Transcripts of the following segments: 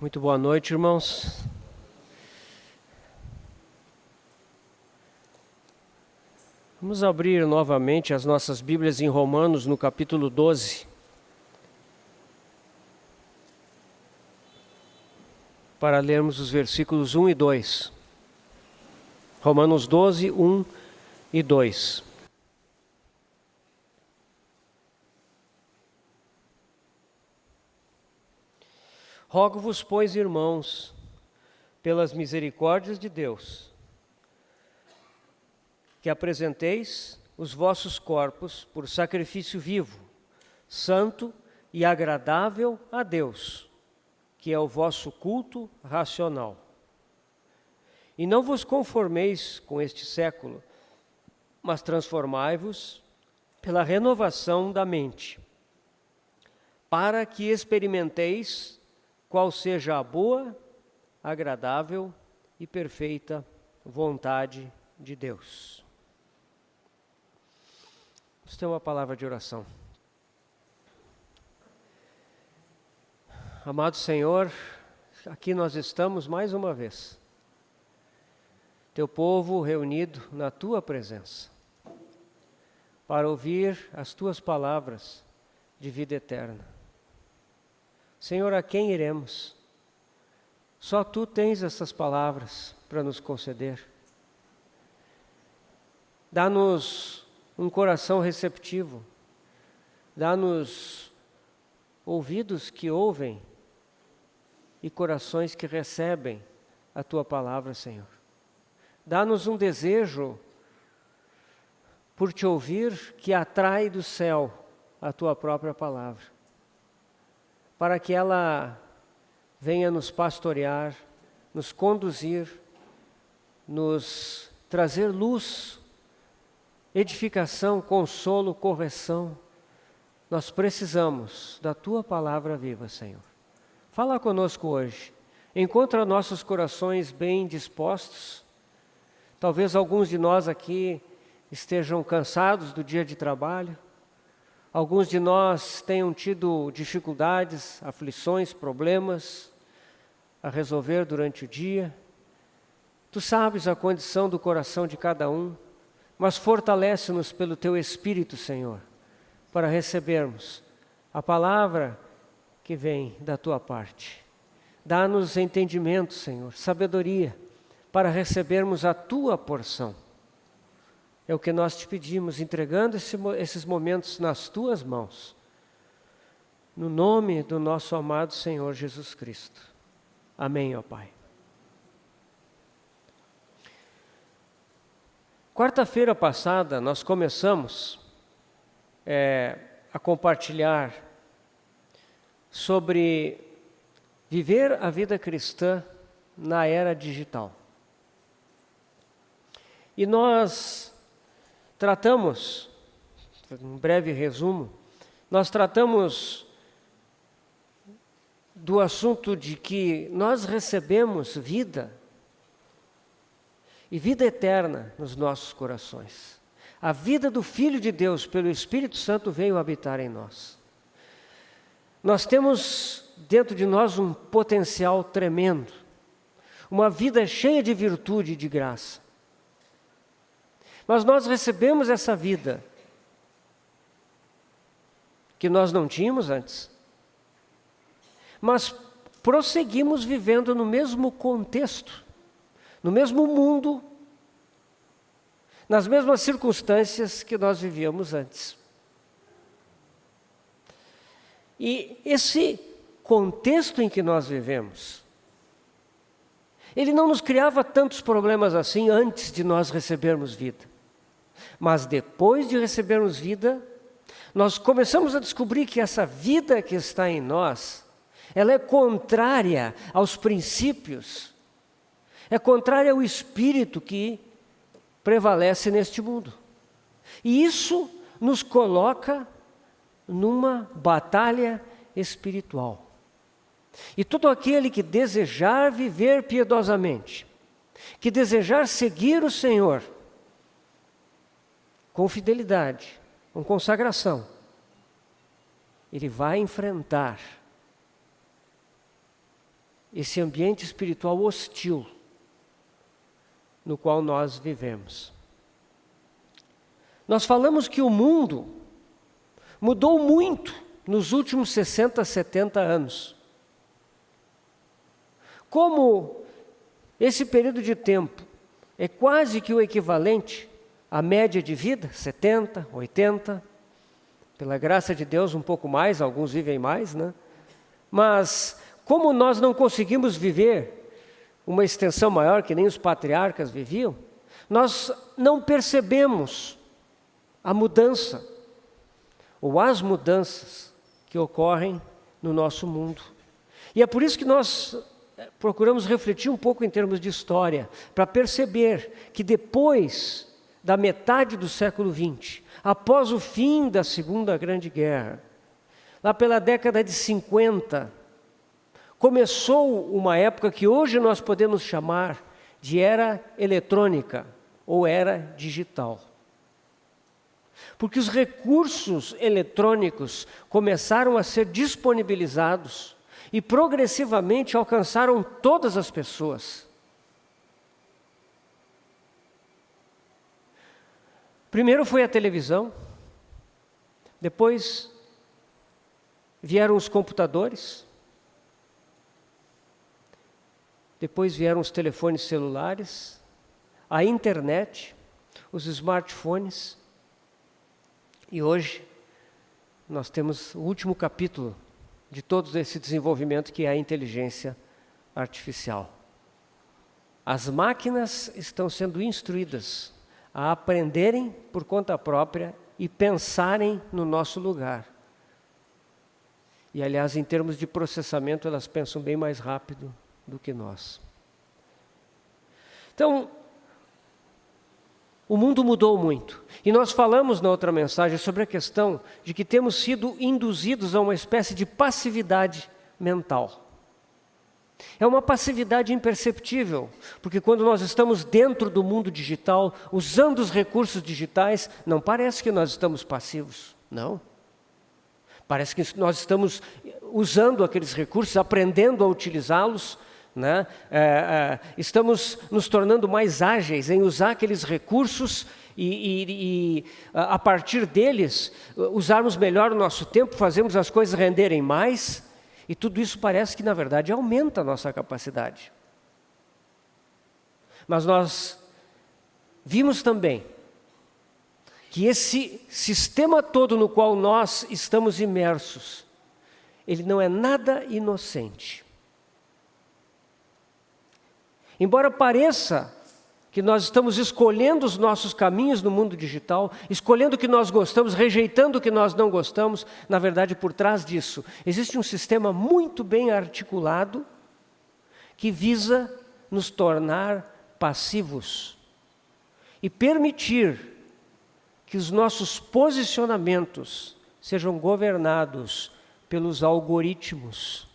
Muito boa noite, irmãos. Vamos abrir novamente as nossas Bíblias em Romanos, no capítulo 12. Para lermos os versículos 1 e 2. Romanos 12, 1 e 2. Rogo-vos, pois, irmãos, pelas misericórdias de Deus, que apresenteis os vossos corpos por sacrifício vivo, santo e agradável a Deus, que é o vosso culto racional. E não vos conformeis com este século, mas transformai-vos pela renovação da mente, para que experimenteis qual seja a boa, agradável e perfeita vontade de Deus. Vamos ter uma palavra de oração. Amado Senhor, aqui nós estamos mais uma vez, teu povo reunido na tua presença, para ouvir as tuas palavras de vida eterna. Senhor, a quem iremos? Só tu tens essas palavras para nos conceder. Dá-nos um coração receptivo, dá-nos ouvidos que ouvem e corações que recebem a tua palavra, Senhor. Dá-nos um desejo por te ouvir que atrai do céu a tua própria palavra, para que ela venha nos pastorear, nos conduzir, nos trazer luz, edificação, consolo, correção. Nós precisamos da tua palavra viva, Senhor. Fala conosco hoje. Encontra nossos corações bem dispostos. Talvez alguns de nós aqui estejam cansados do dia de trabalho. Alguns de nós tenham tido dificuldades, aflições, problemas a resolver durante o dia. Tu sabes a condição do coração de cada um, mas fortalece-nos pelo teu Espírito, Senhor, para recebermos a palavra que vem da tua parte. Dá-nos entendimento, Senhor, sabedoria, para recebermos a tua porção. É o que nós te pedimos, entregando esses momentos nas tuas mãos. No nome do nosso amado Senhor Jesus Cristo. Amém, ó Pai. Quarta-feira passada, nós começamos a compartilhar sobre viver a vida cristã na era digital. E nós tratamos, um breve resumo, nós tratamos do assunto de que nós recebemos vida e vida eterna nos nossos corações. A vida do Filho de Deus, pelo Espírito Santo, veio habitar em nós. Nós temos dentro de nós um potencial tremendo, uma vida cheia de virtude e de graça. Mas nós recebemos essa vida que nós não tínhamos antes, mas prosseguimos vivendo no mesmo contexto, no mesmo mundo, nas mesmas circunstâncias que nós vivíamos antes. E esse contexto em que nós vivemos, ele não nos criava tantos problemas assim antes de nós recebermos vida. Mas depois de recebermos vida, nós começamos a descobrir que essa vida que está em nós, ela é contrária aos princípios, é contrária ao espírito que prevalece neste mundo. E isso nos coloca numa batalha espiritual. E todo aquele que desejar viver piedosamente, que desejar seguir o Senhor com fidelidade, com consagração, ele vai enfrentar esse ambiente espiritual hostil no qual nós vivemos. Nós falamos que o mundo mudou muito nos últimos 60, 70 anos. Como esse período de tempo é quase que o equivalente à média de vida, 70, 80, pela graça de Deus um pouco mais, alguns vivem mais, né? Mas como nós não conseguimos viver uma extensão maior que nem os patriarcas viviam, nós não percebemos a mudança ou as mudanças que ocorrem no nosso mundo. E é por isso que nós procuramos refletir um pouco em termos de história, para perceber que depois da metade do século XX, após o fim da Segunda Grande Guerra, lá pela década de 50, começou uma época que hoje nós podemos chamar de era eletrônica ou era digital. Porque os recursos eletrônicos começaram a ser disponibilizados e progressivamente alcançaram todas as pessoas. Primeiro foi a televisão, depois vieram os computadores, depois vieram os telefones celulares, a internet, os smartphones, e hoje nós temos o último capítulo de todo esse desenvolvimento, que é a inteligência artificial. As máquinas estão sendo instruídas a aprenderem por conta própria e pensarem no nosso lugar. E, aliás, em termos de processamento, elas pensam bem mais rápido do que nós. Então, o mundo mudou muito. E nós falamos na outra mensagem sobre a questão de que temos sido induzidos a uma espécie de passividade mental. É uma passividade imperceptível, porque quando nós estamos dentro do mundo digital, usando os recursos digitais, não parece que nós estamos passivos, não. Parece que nós estamos usando aqueles recursos, aprendendo a utilizá-los, né? Estamos nos tornando mais ágeis em usar aqueles recursos e a partir deles, usarmos melhor o nosso tempo, fazermos as coisas renderem mais. E tudo isso parece que, na verdade, aumenta a nossa capacidade. Mas nós vimos também que esse sistema todo no qual nós estamos imersos, ele não é nada inocente. Embora pareça que nós estamos escolhendo os nossos caminhos no mundo digital, escolhendo o que nós gostamos, rejeitando o que nós não gostamos, na verdade, por trás disso, existe um sistema muito bem articulado que visa nos tornar passivos e permitir que os nossos posicionamentos sejam governados pelos algoritmos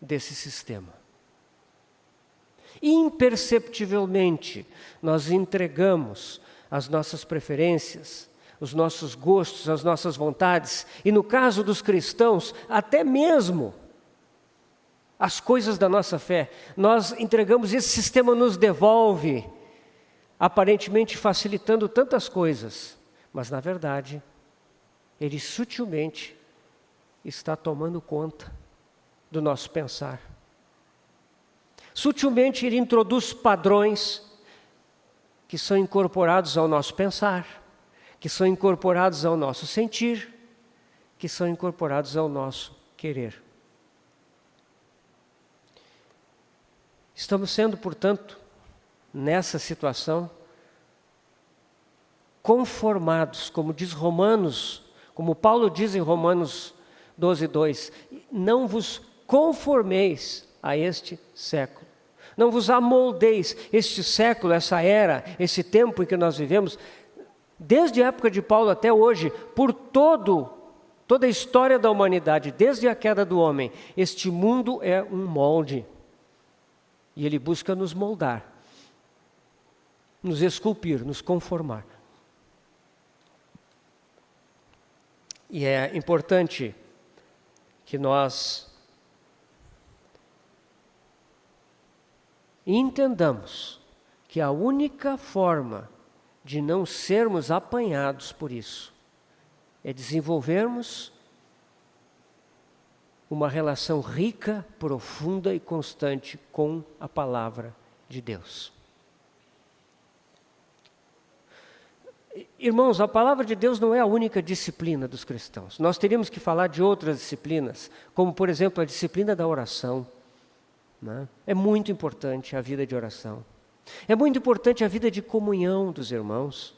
desse sistema. Imperceptivelmente, nós entregamos as nossas preferências, os nossos gostos, as nossas vontades, e no caso dos cristãos, até mesmo as coisas da nossa fé. Nós entregamos, esse sistema nos devolve, aparentemente facilitando tantas coisas, mas na verdade, ele sutilmente está tomando conta do nosso pensar. Sutilmente ele introduz padrões que são incorporados ao nosso pensar, que são incorporados ao nosso sentir, que são incorporados ao nosso querer. Estamos sendo, portanto, nessa situação, conformados, como diz Romanos, como Paulo diz em Romanos 12:2, não vos conformeis a este século. Não vos amoldeis. Este século, essa era, esse tempo em que nós vivemos, desde a época de Paulo até hoje, por toda a história da humanidade, desde a queda do homem, este mundo é um molde. E ele busca nos moldar, nos esculpir, nos conformar. E é importante que nós e entendamos que a única forma de não sermos apanhados por isso é desenvolvermos uma relação rica, profunda e constante com a palavra de Deus. Irmãos, a palavra de Deus não é a única disciplina dos cristãos. Nós teríamos que falar de outras disciplinas, como por exemplo a disciplina da oração. Né? É muito importante a vida de oração. É muito importante a vida de comunhão dos irmãos.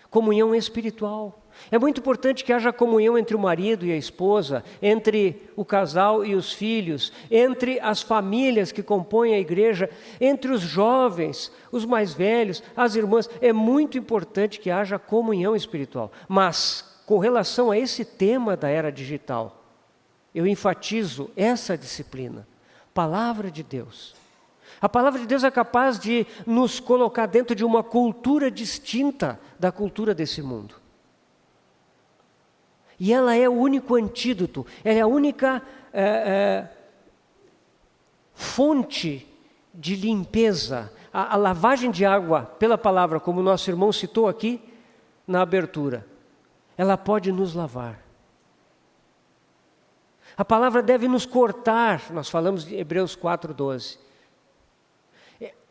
Comunhão espiritual. É muito importante que haja comunhão entre o marido e a esposa, entre o casal e os filhos, entre as famílias que compõem a igreja, entre os jovens, os mais velhos, as irmãs. É muito importante que haja comunhão espiritual. Mas, com relação a esse tema da era digital, eu enfatizo essa disciplina. Palavra de Deus. A palavra de Deus é capaz de nos colocar dentro de uma cultura distinta da cultura desse mundo. E ela é o único antídoto, ela é a única fonte de limpeza. A lavagem de água pela palavra, como o nosso irmão citou aqui na abertura, ela pode nos lavar. A palavra deve nos cortar, nós falamos de Hebreus 4:12.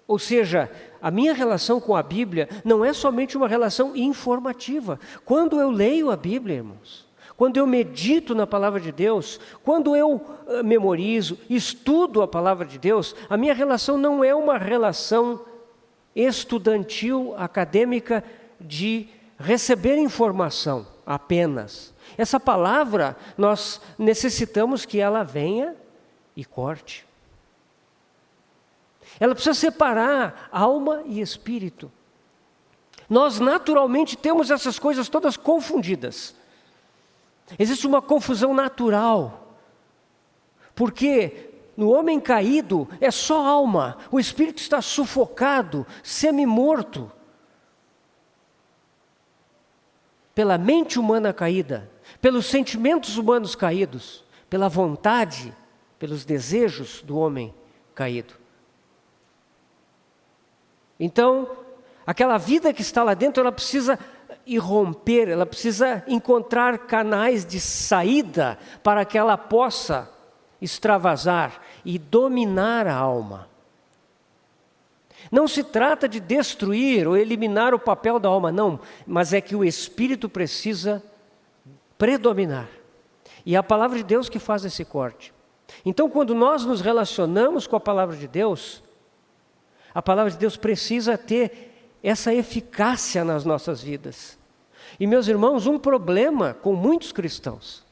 Ou seja, a minha relação com a Bíblia não é somente uma relação informativa. Quando eu leio a Bíblia, irmãos, quando eu medito na palavra de Deus, quando eu memorizo, estudo a palavra de Deus, a minha relação não é uma relação estudantil, acadêmica, de receber informação apenas. Essa palavra, nós necessitamos que ela venha e corte. Ela precisa separar alma e espírito. Nós naturalmente temos essas coisas todas confundidas. Existe uma confusão natural. Porque no homem caído é só alma. O espírito está sufocado, semi-morto. Pela mente humana caída, pelos sentimentos humanos caídos, pela vontade, pelos desejos do homem caído. Então, aquela vida que está lá dentro, ela precisa irromper, ela precisa encontrar canais de saída para que ela possa extravasar e dominar a alma. Não se trata de destruir ou eliminar o papel da alma, não, mas é que o espírito precisa predominar. E é a palavra de Deus que faz esse corte. Então, quando nós nos relacionamos com a palavra de Deus, a palavra de Deus precisa ter essa eficácia nas nossas vidas. E, meus irmãos, um problema com muitos cristãos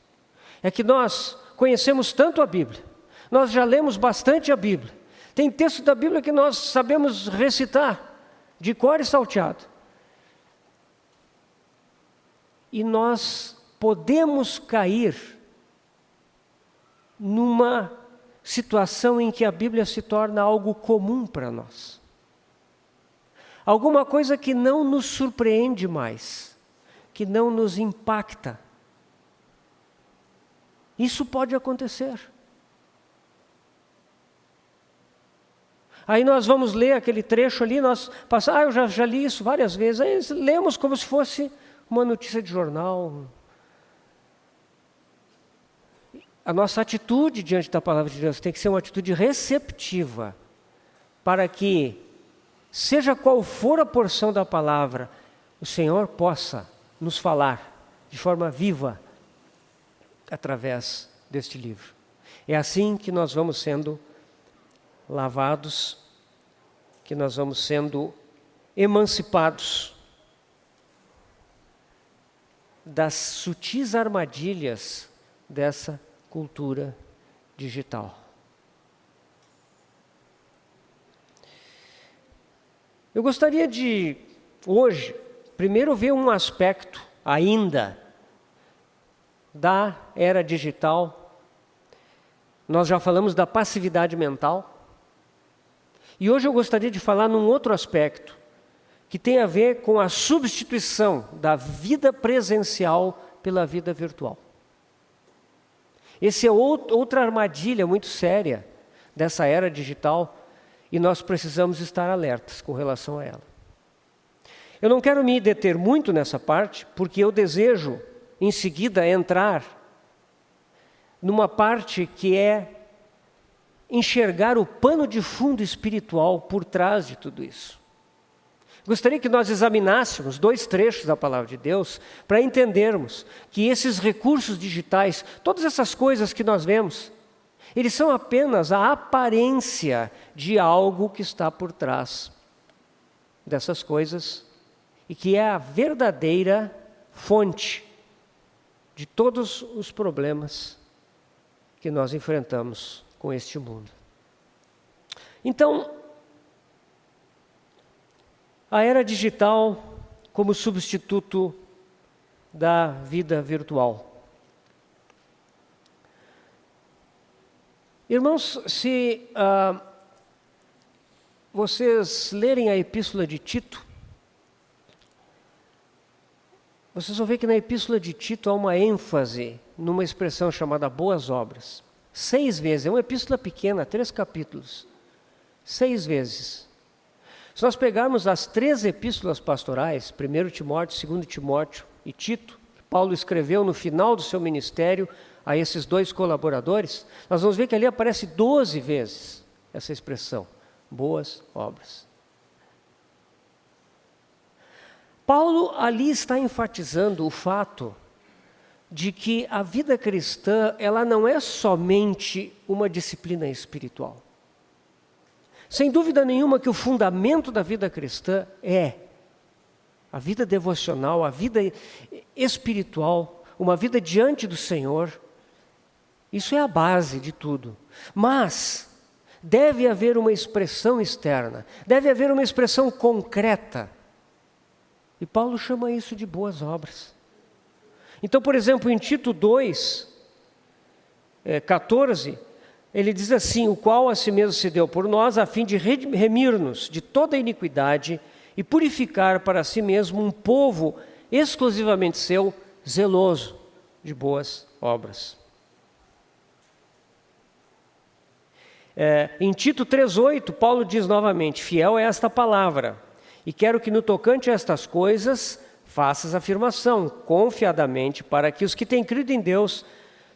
é que nós conhecemos tanto a Bíblia, nós já lemos bastante a Bíblia, tem texto da Bíblia que nós sabemos recitar de cor e salteado. E nós podemos cair numa situação em que a Bíblia se torna algo comum para nós. Alguma coisa que não nos surpreende mais, que não nos impacta. Isso pode acontecer. Aí nós vamos ler aquele trecho ali, nós passamos, eu já li isso várias vezes, aí lemos como se fosse uma notícia de jornal. A nossa atitude diante da palavra de Deus tem que ser uma atitude receptiva, para que, seja qual for a porção da palavra, o Senhor possa nos falar de forma viva através deste livro. É assim que nós vamos sendo lavados, que nós vamos sendo emancipados das sutis armadilhas dessa cultura digital. Eu gostaria de, hoje, primeiro ver um aspecto ainda da era digital. Nós já falamos da passividade mental. E hoje eu gostaria de falar num outro aspecto, que tem a ver com a substituição da vida presencial pela vida virtual. Essa é outra armadilha muito séria dessa era digital, e nós precisamos estar alertas com relação a ela. Eu não quero me deter muito nessa parte, porque eu desejo, em seguida, entrar numa parte que é enxergar o pano de fundo espiritual por trás de tudo isso. Gostaria que nós examinássemos 2 trechos da Palavra de Deus para entendermos que esses recursos digitais, todas essas coisas que nós vemos, eles são apenas a aparência de algo que está por trás dessas coisas e que é a verdadeira fonte de todos os problemas que nós enfrentamos com este mundo. Então, a era digital como substituto da vida virtual. Irmãos, se vocês lerem a Epístola de Tito, vocês vão ver que na Epístola de Tito há uma ênfase numa expressão chamada boas obras. 6 vezes, é uma epístola pequena, 3 capítulos. 6 vezes. Se nós pegarmos as 3 epístolas pastorais, 1 Timóteo, 2 Timóteo e Tito, que Paulo escreveu no final do seu ministério a esses 2 colaboradores, nós vamos ver que ali aparece 12 vezes essa expressão, boas obras. Paulo ali está enfatizando o fato de que a vida cristã, ela não é somente uma disciplina espiritual. Sem dúvida nenhuma que o fundamento da vida cristã é a vida devocional, a vida espiritual, uma vida diante do Senhor. Isso é a base de tudo. Mas deve haver uma expressão externa, deve haver uma expressão concreta. E Paulo chama isso de boas obras. Então, por exemplo, em Tito 2, 14, ele diz assim: o qual a si mesmo se deu por nós, a fim de remir-nos de toda iniquidade e purificar para si mesmo um povo exclusivamente seu, zeloso de boas obras. Em Tito 3,8, Paulo diz novamente: fiel é esta palavra, e quero que no tocante a estas coisas faças afirmação confiadamente, para que os que têm crido em Deus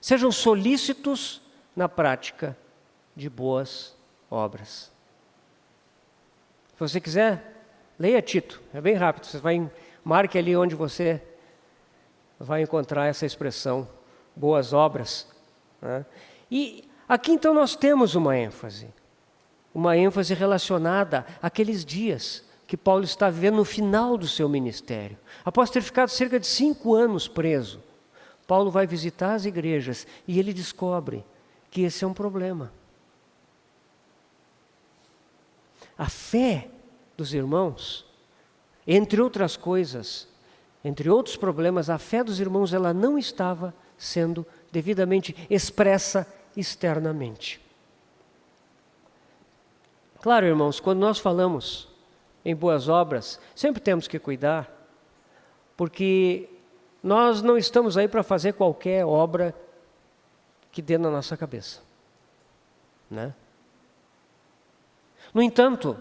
sejam solícitos na prática de boas obras. Se você quiser, leia Tito, é bem rápido, você marque ali onde você vai encontrar essa expressão, boas obras, né? E aqui então nós temos uma ênfase relacionada àqueles dias que Paulo está vivendo no final do seu ministério. Após ter ficado cerca de 5 anos preso, Paulo vai visitar as igrejas e ele descobre que esse é um problema. A fé dos irmãos, entre outras coisas, entre outros problemas, a fé dos irmãos ela não estava sendo devidamente expressa externamente. Claro, irmãos, quando nós falamos em boas obras, sempre temos que cuidar, porque nós não estamos aí para fazer qualquer obra que dê na nossa cabeça, né? No entanto,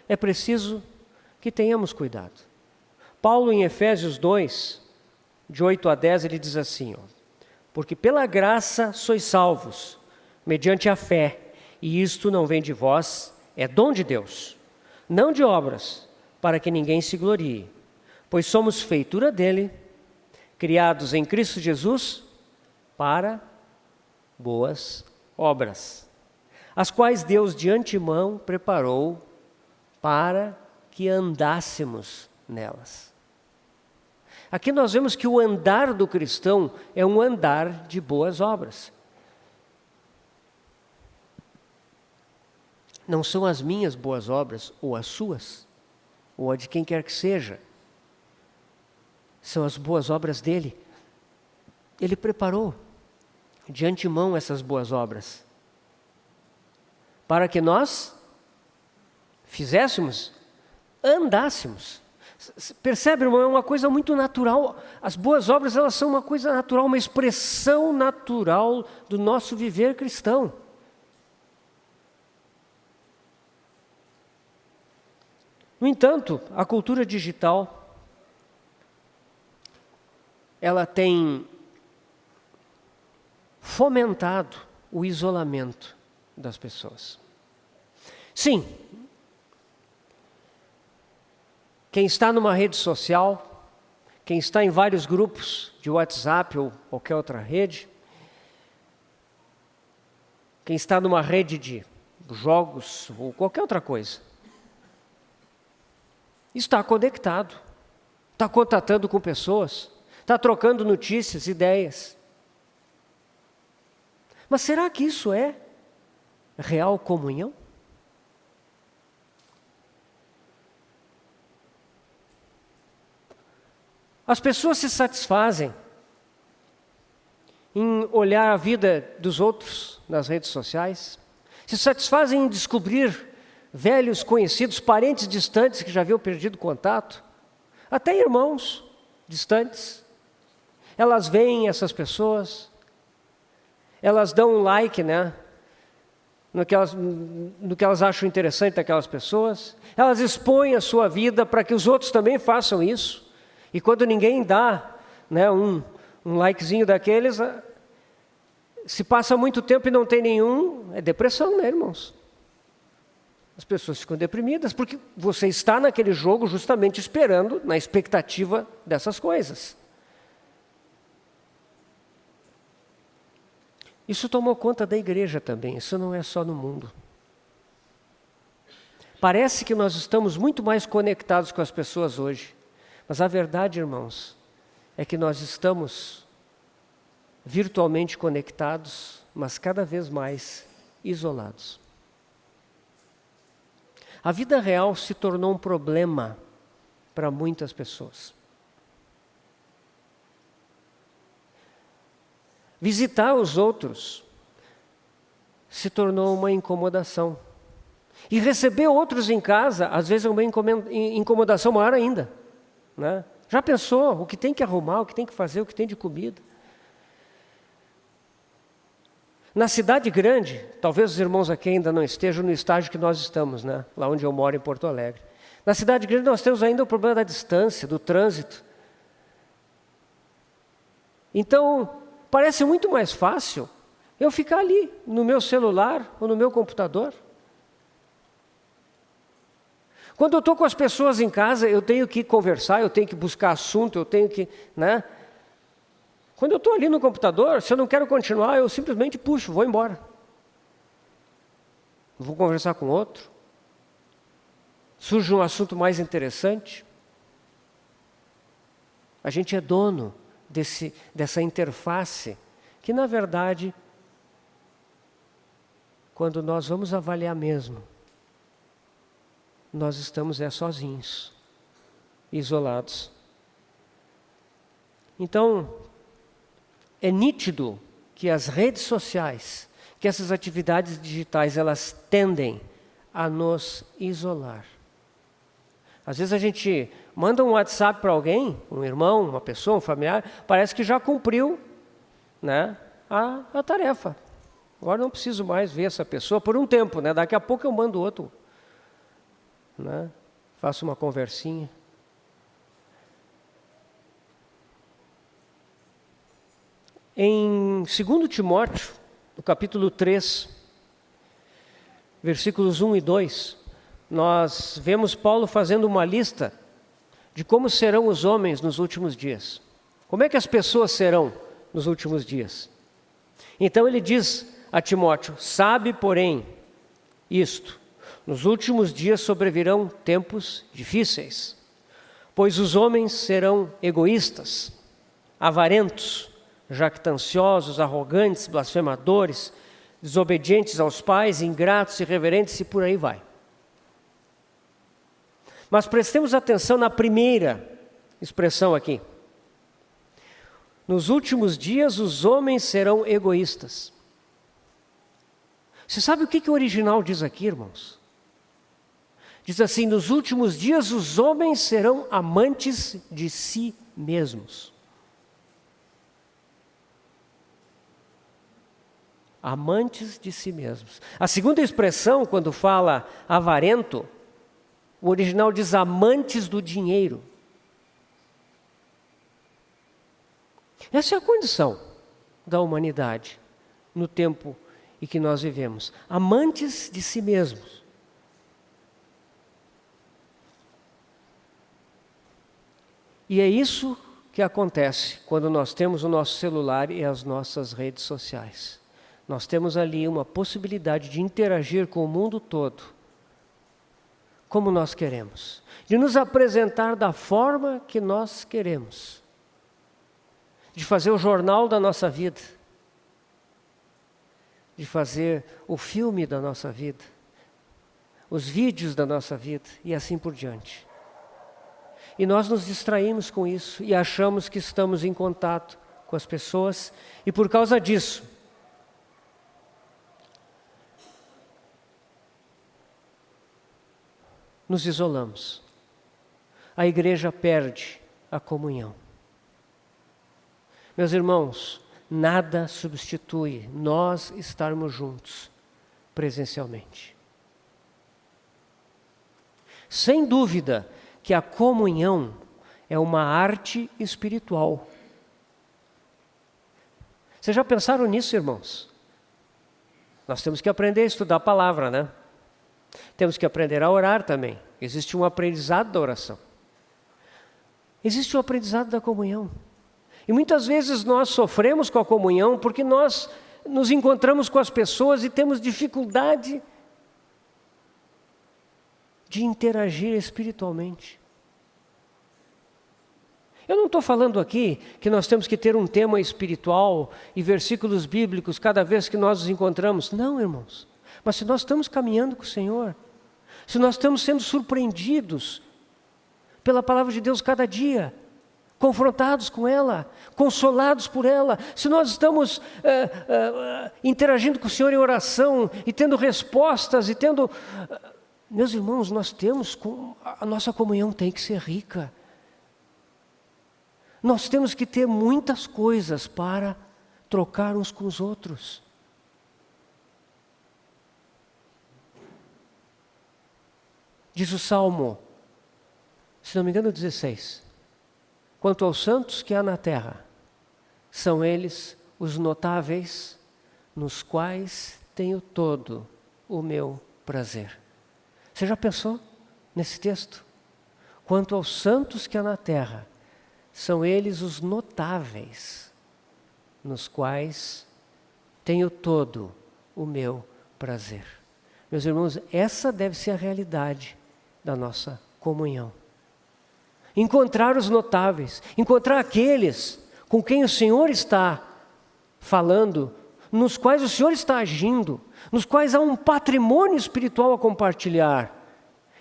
é preciso que tenhamos cuidado. Paulo, em Efésios 2, de 8 a 10, ele diz assim: porque pela graça sois salvos, mediante a fé, e isto não vem de vós, é dom de Deus, não de obras, para que ninguém se glorie, pois somos feitura dele, criados em Cristo Jesus, para boas obras, as quais Deus de antemão preparou para que andássemos nelas. Aqui nós vemos que o andar do cristão é um andar de boas obras. Não são as minhas boas obras, ou as suas, ou a de quem quer que seja. São as boas obras dele. Ele preparou de antemão essas boas obras para que nós fizéssemos, andássemos. Percebe, irmão? É uma coisa muito natural. As boas obras, elas são uma coisa natural, uma expressão natural do nosso viver cristão. No entanto, a cultura digital, ela tem fomentado o isolamento das pessoas. Sim, quem está numa rede social, quem está em vários grupos de WhatsApp ou qualquer outra rede, quem está numa rede de jogos ou qualquer outra coisa, está conectado, está contatando com pessoas, está trocando notícias, ideias. Mas será que isso é real comunhão? As pessoas se satisfazem em olhar a vida dos outros nas redes sociais, se satisfazem em descobrir velhos conhecidos, parentes distantes que já haviam perdido contato, até irmãos distantes. Elas veem essas pessoas, elas dão um like, né, no que elas acham interessante daquelas pessoas, elas expõem a sua vida para que os outros também façam isso. E quando ninguém dá, né, um likezinho daqueles, se passa muito tempo e não tem nenhum, é depressão, né, irmãos? As pessoas ficam deprimidas porque você está naquele jogo justamente esperando, na expectativa dessas coisas. Isso tomou conta da igreja também, isso não é só no mundo. Parece que nós estamos muito mais conectados com as pessoas hoje. Mas a verdade, irmãos, é que nós estamos virtualmente conectados, mas cada vez mais isolados. A vida real se tornou um problema para muitas pessoas. Visitar os outros se tornou uma incomodação. E receber outros em casa, às vezes, é uma incomodação maior ainda. Né? Já pensou o que tem que arrumar, o que tem que fazer, o que tem de comida? Na cidade grande, talvez os irmãos aqui ainda não estejam no estágio que nós estamos, né? Lá onde eu moro, em Porto Alegre. Na cidade grande nós temos ainda o problema da distância, do trânsito. Então, parece muito mais fácil eu ficar ali, no meu celular ou no meu computador. Quando eu estou com as pessoas em casa, eu tenho que conversar, eu tenho que buscar assunto, eu tenho que, né? Quando eu estou ali no computador, se eu não quero continuar, eu simplesmente puxo, vou embora. Vou conversar com outro. Surge um assunto mais interessante. A gente é dono dessa interface, que na verdade, quando nós vamos avaliar mesmo, nós estamos sozinhos, isolados. Então, é nítido que as redes sociais, que essas atividades digitais, elas tendem a nos isolar. Às vezes a gente manda um WhatsApp para alguém, um irmão, uma pessoa, um familiar, parece que já cumpriu, né, a tarefa. Agora não preciso mais ver essa pessoa por um tempo, né? Daqui a pouco eu mando outro. Né? Faço uma conversinha. Em 2 Timóteo, no capítulo 3, versículos 1 e 2, nós vemos Paulo fazendo uma lista de como serão os homens nos últimos dias. Como é que as pessoas serão nos últimos dias? Então ele diz a Timóteo: sabe, porém, isto, nos últimos dias sobrevirão tempos difíceis, pois os homens serão egoístas, avarentos, jactanciosos, arrogantes, blasfemadores, desobedientes aos pais, ingratos, irreverentes e por aí vai. Mas prestemos atenção na primeira expressão aqui. Nos últimos dias os homens serão egoístas. Você sabe o que o original diz aqui, irmãos? Diz assim: nos últimos dias os homens serão amantes de si mesmos. Amantes de si mesmos. A segunda expressão, quando fala avarento, O original diz amantes do dinheiro. Essa é a condição da humanidade no tempo em que nós vivemos. Amantes de si mesmos. E é isso que acontece quando nós temos o nosso celular e as nossas redes sociais. Nós temos ali uma possibilidade de interagir com o mundo todo, como nós queremos, de nos apresentar da forma que nós queremos, de fazer o jornal da nossa vida, de fazer o filme da nossa vida, os vídeos da nossa vida e assim por diante. E nós nos distraímos com isso e achamos que estamos em contato com as pessoas e por causa disso, nos isolamos. A igreja perde a comunhão. Meus irmãos, nada substitui nós estarmos juntos presencialmente. Sem dúvida que a comunhão é uma arte espiritual. Vocês já pensaram nisso, irmãos? Nós temos que aprender a estudar a palavra, né? Temos que aprender a orar também. Existe um aprendizado da oração. Existe o aprendizado da comunhão. E muitas vezes nós sofremos com a comunhão porque nós nos encontramos com as pessoas e temos dificuldade de interagir espiritualmente. Eu não estou falando aqui que nós temos que ter um tema espiritual e versículos bíblicos cada vez que nós nos encontramos. Não, irmãos. Mas se nós estamos caminhando com o Senhor, se nós estamos sendo surpreendidos pela palavra de Deus cada dia, confrontados com ela, consolados por ela, se nós estamos interagindo com o Senhor em oração e tendo respostas e tendo... Meus irmãos, a nossa comunhão tem que ser rica. Nós temos que ter muitas coisas para trocar uns com os outros. Diz o Salmo, se não me engano, 16. Quanto aos santos que há na terra, são eles os notáveis, nos quais tenho todo o meu prazer. Você já pensou nesse texto? Quanto aos santos que há na terra, são eles os notáveis, nos quais tenho todo o meu prazer. Meus irmãos, essa deve ser a realidade da nossa comunhão. Encontrar os notáveis, encontrar aqueles com quem o Senhor está falando, nos quais o Senhor está agindo, nos quais há um patrimônio espiritual a compartilhar.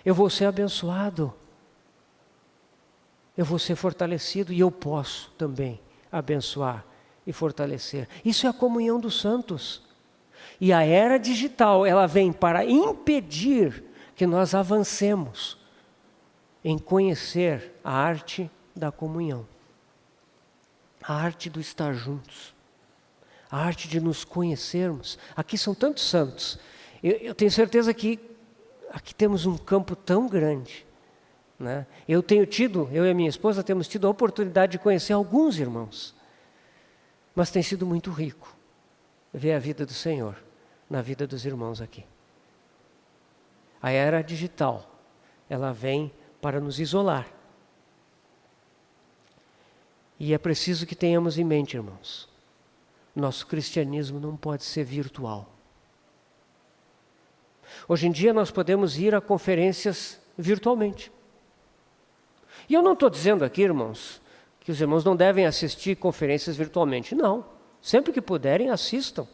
Eu vou ser abençoado, eu vou ser fortalecido e eu posso também abençoar e fortalecer. Isso é a comunhão dos santos. E a era digital, ela vem para impedir que nós avancemos em conhecer a arte da comunhão, a arte do estar juntos, a arte de nos conhecermos. Aqui são tantos santos. Eu tenho certeza que aqui temos um campo tão grande, né? Eu e a minha esposa temos tido a oportunidade de conhecer alguns irmãos, mas tem sido muito rico ver a vida do Senhor na vida dos irmãos aqui. A era digital, ela vem para nos isolar. E é preciso que tenhamos em mente, irmãos, nosso cristianismo não pode ser virtual. Hoje em dia nós podemos ir a conferências virtualmente. E eu não estou dizendo aqui, irmãos, que os irmãos não devem assistir conferências virtualmente. Não. Sempre que puderem, assistam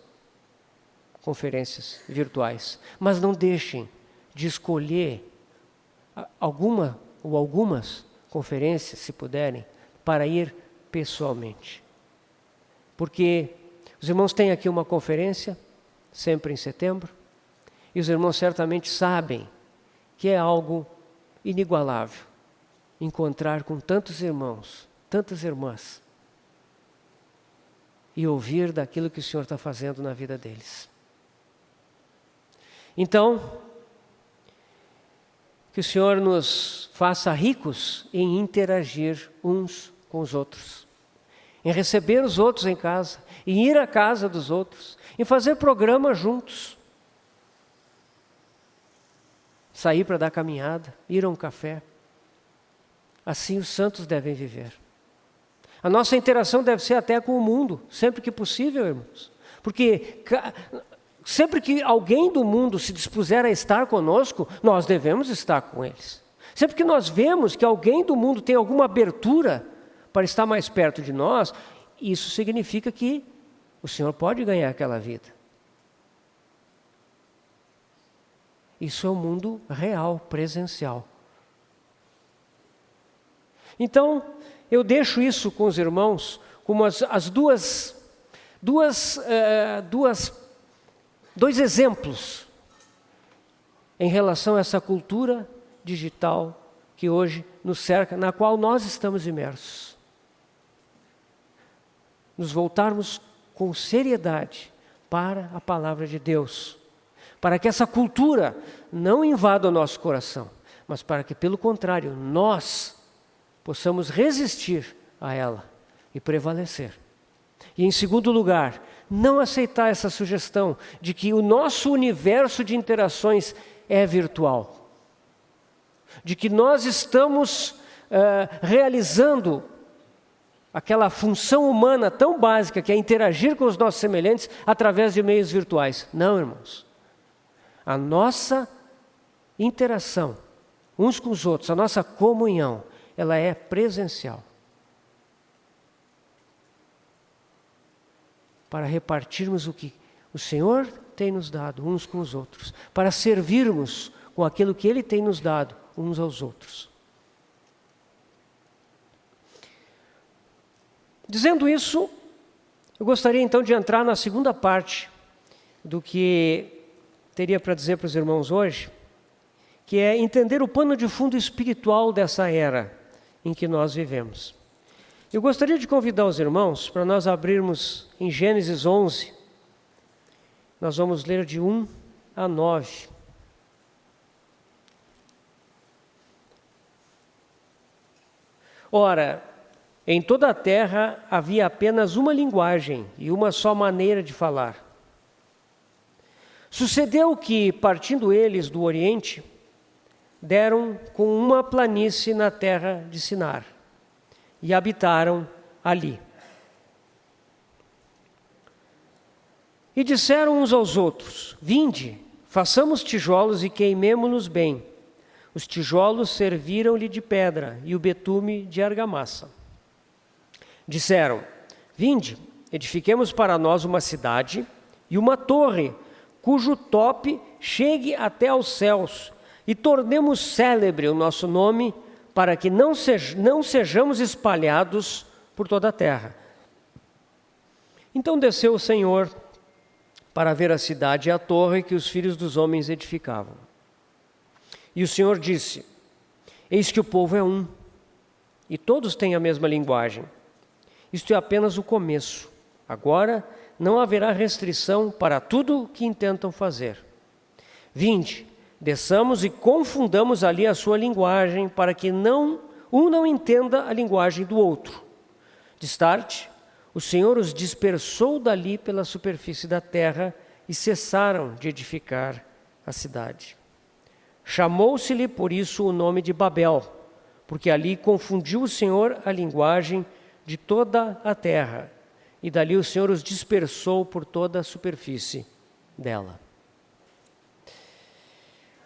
conferências virtuais. Mas não deixem de escolher alguma ou algumas conferências, se puderem, para ir pessoalmente. Porque os irmãos têm aqui uma conferência, sempre em setembro, e os irmãos certamente sabem que é algo inigualável encontrar com tantos irmãos, tantas irmãs, e ouvir daquilo que o Senhor está fazendo na vida deles. Então, o que o Senhor nos faça ricos em interagir uns com os outros, em receber os outros em casa, em ir à casa dos outros, em fazer programa juntos, sair para dar caminhada, ir a um café. Assim os santos devem viver. A nossa interação deve ser até com o mundo, sempre que possível, irmãos. Porque sempre que alguém do mundo se dispuser a estar conosco, nós devemos estar com eles. Sempre que nós vemos que alguém do mundo tem alguma abertura para estar mais perto de nós, isso significa que o Senhor pode ganhar aquela vida. Isso é o mundo real, presencial. Então, eu deixo isso com os irmãos como dois exemplos em relação a essa cultura digital que hoje nos cerca, na qual nós estamos imersos. Nos voltarmos com seriedade para a palavra de Deus, para que essa cultura não invada o nosso coração, mas para que, pelo contrário, nós possamos resistir a ela e prevalecer. E em segundo lugar, não aceitar essa sugestão de que o nosso universo de interações é virtual, de que nós estamos realizando aquela função humana tão básica que é interagir com os nossos semelhantes através de meios virtuais. Não, irmãos. A nossa interação uns com os outros, a nossa comunhão, ela é presencial. Para repartirmos o que o Senhor tem nos dado uns com os outros, para servirmos com aquilo que Ele tem nos dado uns aos outros. Dizendo isso, eu gostaria então de entrar na segunda parte do que teria para dizer para os irmãos hoje, que é entender o pano de fundo espiritual dessa era em que nós vivemos. Eu gostaria de convidar os irmãos para nós abrirmos em Gênesis 11. Nós vamos ler de 1 a 9. Ora, em toda a terra havia apenas uma linguagem e uma só maneira de falar. Sucedeu que, partindo eles do Oriente, deram com uma planície na terra de Sinar e habitaram ali. E disseram uns aos outros: Vinde, façamos tijolos e queimemo-nos bem. Os tijolos serviram-lhe de pedra e o betume de argamassa. Disseram: Vinde, edifiquemos para nós uma cidade e uma torre, cujo tope chegue até aos céus, e tornemos célebre o nosso nome, para que não sejamos espalhados por toda a terra. Então desceu o Senhor para ver a cidade e a torre que os filhos dos homens edificavam. E o Senhor disse: Eis que o povo é um, e todos têm a mesma linguagem. Isto é apenas o começo. Agora não haverá restrição para tudo o que intentam fazer. Vinde, desçamos e confundamos ali a sua linguagem, para que um não entenda a linguagem do outro. Destarte, o Senhor os dispersou dali pela superfície da terra e cessaram de edificar a cidade. Chamou-se-lhe por isso o nome de Babel, porque ali confundiu o Senhor a linguagem de toda a terra, e dali o Senhor os dispersou por toda a superfície dela.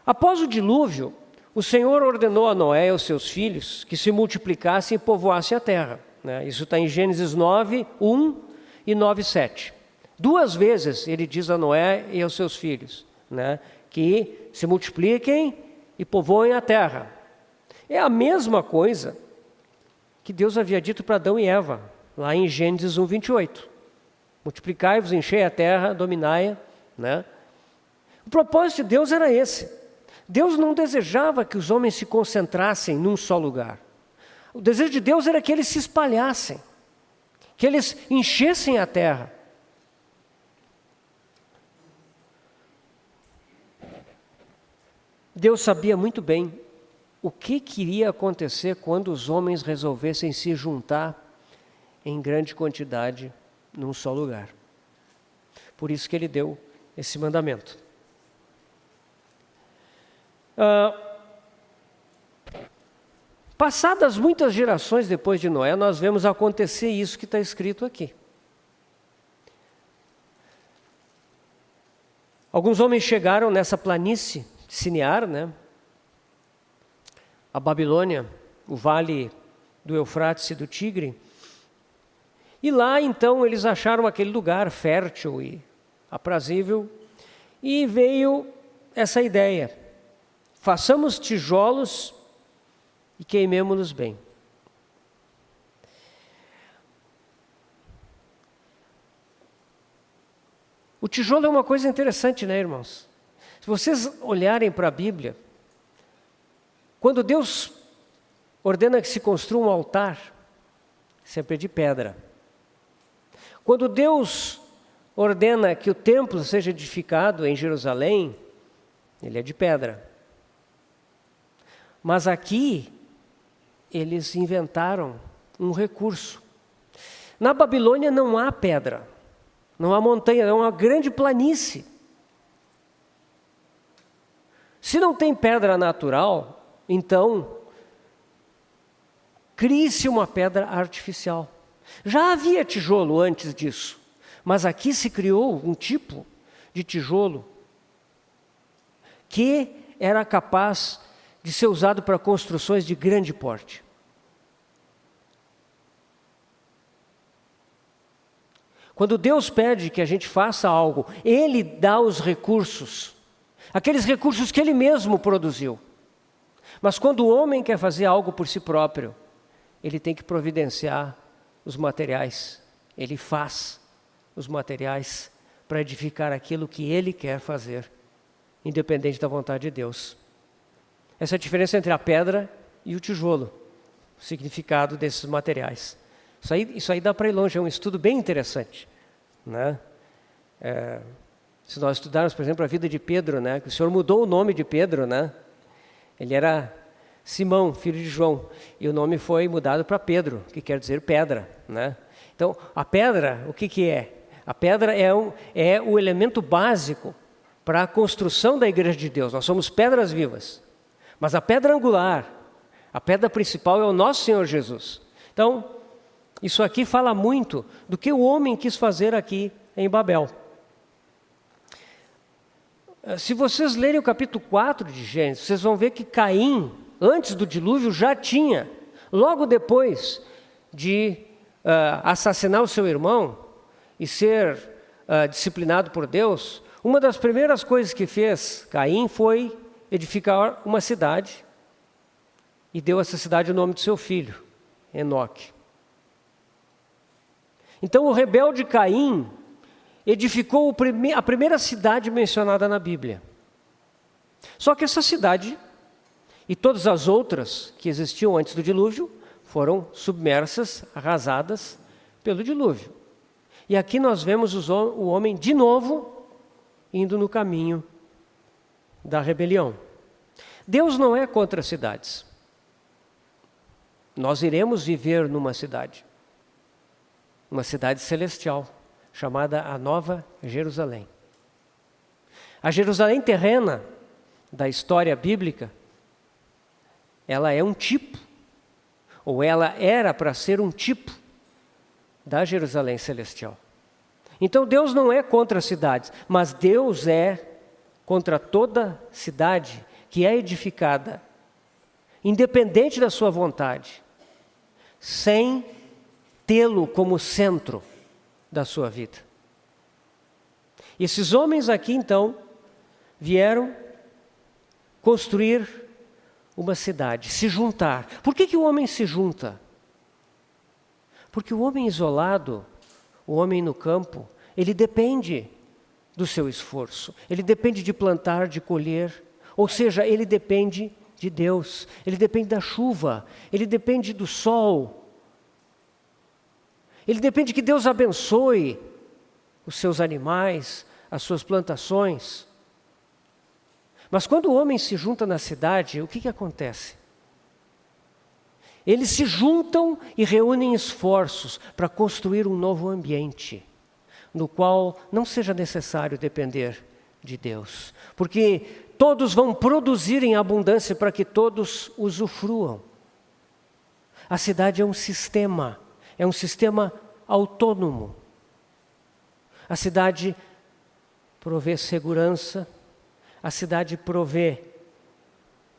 Após o dilúvio, o Senhor ordenou a Noé e aos seus filhos que se multiplicassem e povoassem a terra. Isso está em Gênesis 9, 1 e 9, 7. 2 vezes ele diz a Noé e aos seus filhos que se multipliquem e povoem a terra. É a mesma coisa que Deus havia dito para Adão e Eva, lá em Gênesis 1, 28. Multiplicai-vos, enchei a terra, dominai-a. O propósito de Deus era esse. Deus não desejava que os homens se concentrassem num só lugar. O desejo de Deus era que eles se espalhassem, que eles enchessem a terra. Deus sabia muito bem o que iria acontecer quando os homens resolvessem se juntar em grande quantidade num só lugar. Por isso que ele deu esse mandamento. Passadas muitas gerações depois de Noé, nós vemos acontecer isso que está escrito aqui. Alguns homens chegaram nessa planície de Sinear, a Babilônia, o vale do Eufrates e do Tigre. E lá, então, eles acharam aquele lugar fértil e aprazível. E veio essa ideia: façamos tijolos e queimemo-los bem. O tijolo é uma coisa interessante, irmãos? Se vocês olharem para a Bíblia, quando Deus ordena que se construa um altar, sempre é de pedra. Quando Deus ordena que o templo seja edificado em Jerusalém, ele é de pedra. Mas aqui, eles inventaram um recurso. Na Babilônia não há pedra, não há montanha, é uma grande planície. Se não tem pedra natural, então crie-se uma pedra artificial. Já havia tijolo antes disso, mas aqui se criou um tipo de tijolo que era capaz de ser usado para construções de grande porte. Quando Deus pede que a gente faça algo, Ele dá os recursos, aqueles recursos que Ele mesmo produziu. Mas quando o homem quer fazer algo por si próprio, ele tem que providenciar os materiais. Ele faz os materiais para edificar aquilo que ele quer fazer, independente da vontade de Deus. Essa é a diferença entre a pedra e o tijolo, o significado desses materiais. Isso aí dá para ir longe, é um estudo bem interessante, se nós estudarmos, por exemplo, a vida de Pedro, que o Senhor mudou o nome de Pedro, Ele era Simão, filho de João, e o nome foi mudado para Pedro, que quer dizer pedra, Então, a pedra, o que é? A pedra é o elemento básico para a construção da igreja de Deus. Nós somos pedras vivas. Mas a pedra angular, a pedra principal é o nosso Senhor Jesus. Então, isso aqui fala muito do que o homem quis fazer aqui em Babel. Se vocês lerem o capítulo 4 de Gênesis, vocês vão ver que Caim, antes do dilúvio, já tinha, logo depois de assassinar o seu irmão e ser disciplinado por Deus, uma das primeiras coisas que fez Caim foi edificar uma cidade e deu a essa cidade o nome do seu filho, Enoque. Então o rebelde Caim edificou a primeira cidade mencionada na Bíblia. Só que essa cidade e todas as outras que existiam antes do dilúvio foram submersas, arrasadas pelo dilúvio. E aqui nós vemos o homem de novo indo no caminho da rebelião. Deus não é contra as cidades. Nós iremos viver numa cidade celestial, chamada a Nova Jerusalém. A Jerusalém terrena da história bíblica, ela é um tipo, ou ela era para ser um tipo da Jerusalém celestial. Então Deus não é contra as cidades, mas Deus é contra toda cidade que é edificada, independente da sua vontade, sem tê-lo como centro da sua vida. Esses homens aqui, então, vieram construir uma cidade, se juntar. Por que o homem se junta? Porque o homem isolado, o homem no campo, ele depende do seu esforço, ele depende de plantar, de colher, ou seja, ele depende de Deus, ele depende da chuva, ele depende do sol, ele depende que Deus abençoe os seus animais, as suas plantações. Mas quando o homem se junta na cidade, o que acontece? Eles se juntam e reúnem esforços para construir um novo ambiente, no qual não seja necessário depender de Deus, porque todos vão produzir em abundância para que todos usufruam. A cidade é um sistema autônomo. A cidade provê segurança, a cidade provê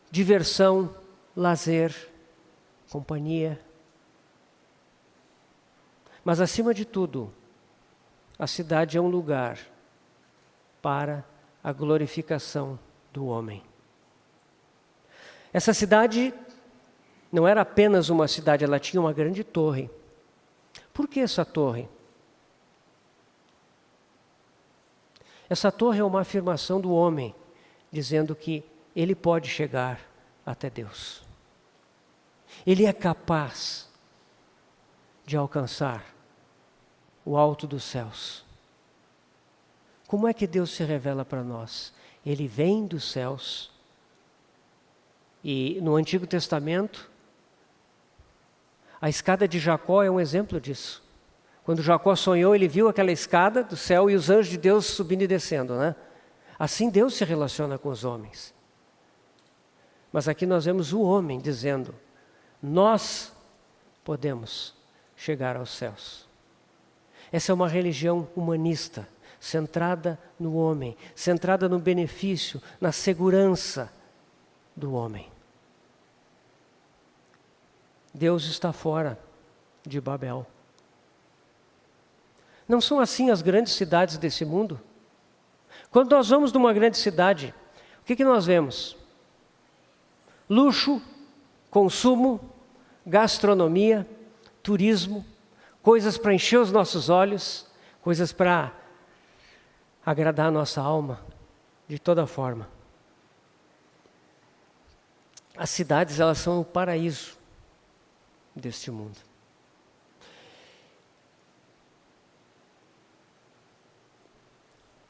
diversão, lazer, companhia. Mas acima de tudo, a cidade é um lugar para a glorificação do homem. Essa cidade não era apenas uma cidade, ela tinha uma grande torre. Por que essa torre? Essa torre é uma afirmação do homem, dizendo que ele pode chegar até Deus. Ele é capaz de alcançar o alto dos céus. Como é que Deus se revela para nós? Ele vem dos céus. E no Antigo Testamento, a escada de Jacó é um exemplo disso. Quando Jacó sonhou, ele viu aquela escada do céu e os anjos de Deus subindo e descendo, né? Assim Deus se relaciona com os homens. Mas aqui nós vemos o homem dizendo: nós podemos chegar aos céus. Essa é uma religião humanista, centrada no homem, centrada no benefício, na segurança do homem. Deus está fora de Babel. Não são assim as grandes cidades desse mundo? Quando nós vamos numa grande cidade, o que nós vemos? Luxo, consumo, gastronomia, turismo, coisas para encher os nossos olhos, coisas para agradar a nossa alma, de toda forma. As cidades, elas são o paraíso deste mundo.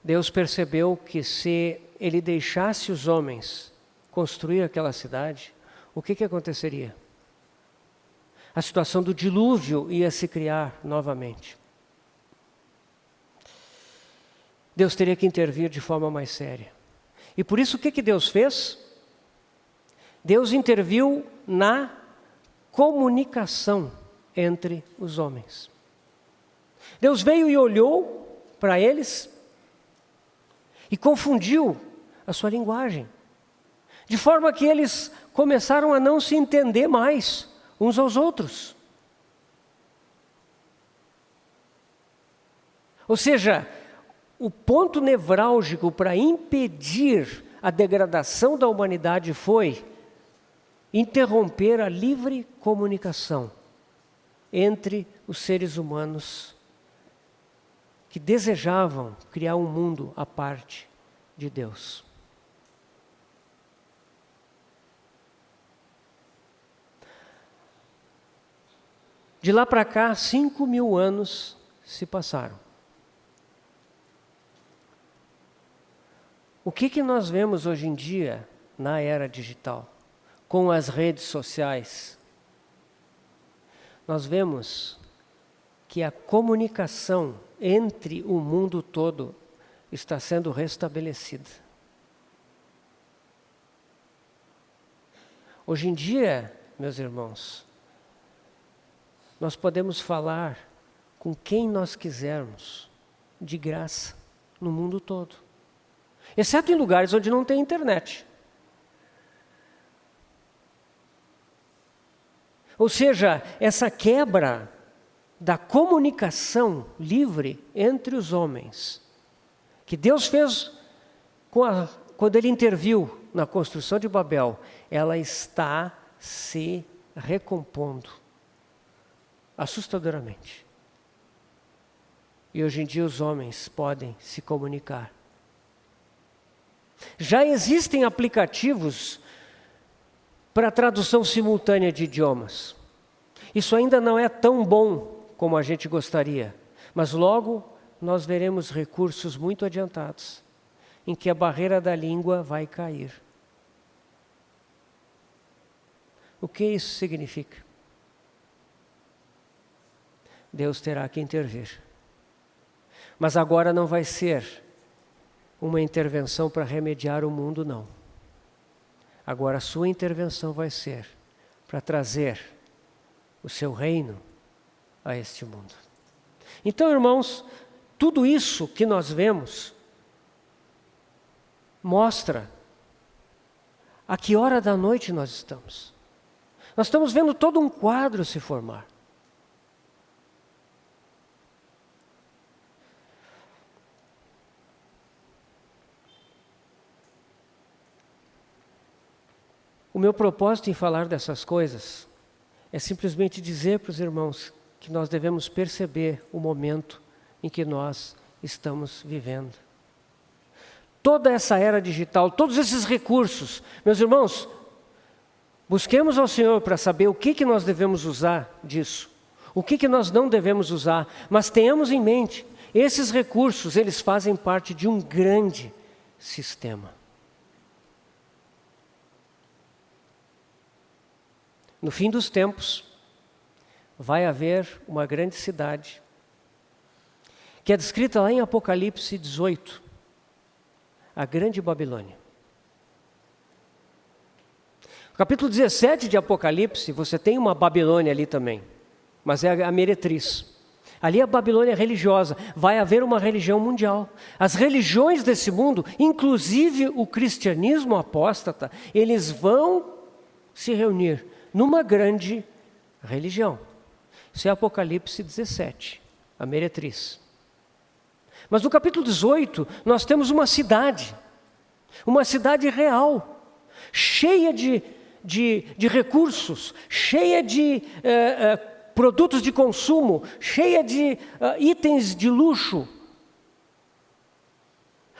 Deus percebeu que se ele deixasse os homens construir aquela cidade, o que aconteceria? A situação do dilúvio ia se criar novamente. Deus teria que intervir de forma mais séria. E por isso o que Deus fez? Deus interviu na comunicação entre os homens. Deus veio e olhou para eles e confundiu a sua linguagem, de forma que eles começaram a não se entender mais uns aos outros. Ou seja, o ponto nevrálgico para impedir a degradação da humanidade foi interromper a livre comunicação entre os seres humanos que desejavam criar um mundo à parte de Deus. De lá para cá, 5.000 anos se passaram. O que nós vemos hoje em dia na era digital, com as redes sociais? Nós vemos que a comunicação entre o mundo todo está sendo restabelecida. Hoje em dia, meus irmãos, nós podemos falar com quem nós quisermos, de graça, no mundo todo. Exceto em lugares onde não tem internet. Ou seja, essa quebra da comunicação livre entre os homens, que Deus fez quando Ele interviu na construção de Babel, ela está se recompondo assustadoramente. E hoje em dia os homens podem se comunicar. Já existem aplicativos para tradução simultânea de idiomas. Isso ainda não é tão bom como a gente gostaria, mas logo nós veremos recursos muito adiantados, em que a barreira da língua vai cair. O que isso significa? Deus terá que intervir. Mas agora não vai ser uma intervenção para remediar o mundo, não. Agora a sua intervenção vai ser para trazer o seu reino a este mundo. Então, irmãos, tudo isso que nós vemos mostra a que hora da noite nós estamos. Nós estamos vendo todo um quadro se formar. O meu propósito em falar dessas coisas é simplesmente dizer para os irmãos que nós devemos perceber o momento em que nós estamos vivendo. Toda essa era digital, todos esses recursos, meus irmãos, busquemos ao Senhor para saber o que nós devemos usar disso, o que nós não devemos usar, mas tenhamos em mente, esses recursos, eles fazem parte de um grande sistema. No fim dos tempos, vai haver uma grande cidade, que é descrita lá em Apocalipse 18, a Grande Babilônia. No capítulo 17 de Apocalipse, você tem uma Babilônia ali também, mas é a meretriz. Ali é a Babilônia religiosa, vai haver uma religião mundial. As religiões desse mundo, inclusive o cristianismo apóstata, eles vão se reunir numa grande religião. Isso é Apocalipse 17, a meretriz. Mas no capítulo 18, nós temos uma cidade real, cheia de recursos, cheia de produtos de consumo, cheia de itens de luxo.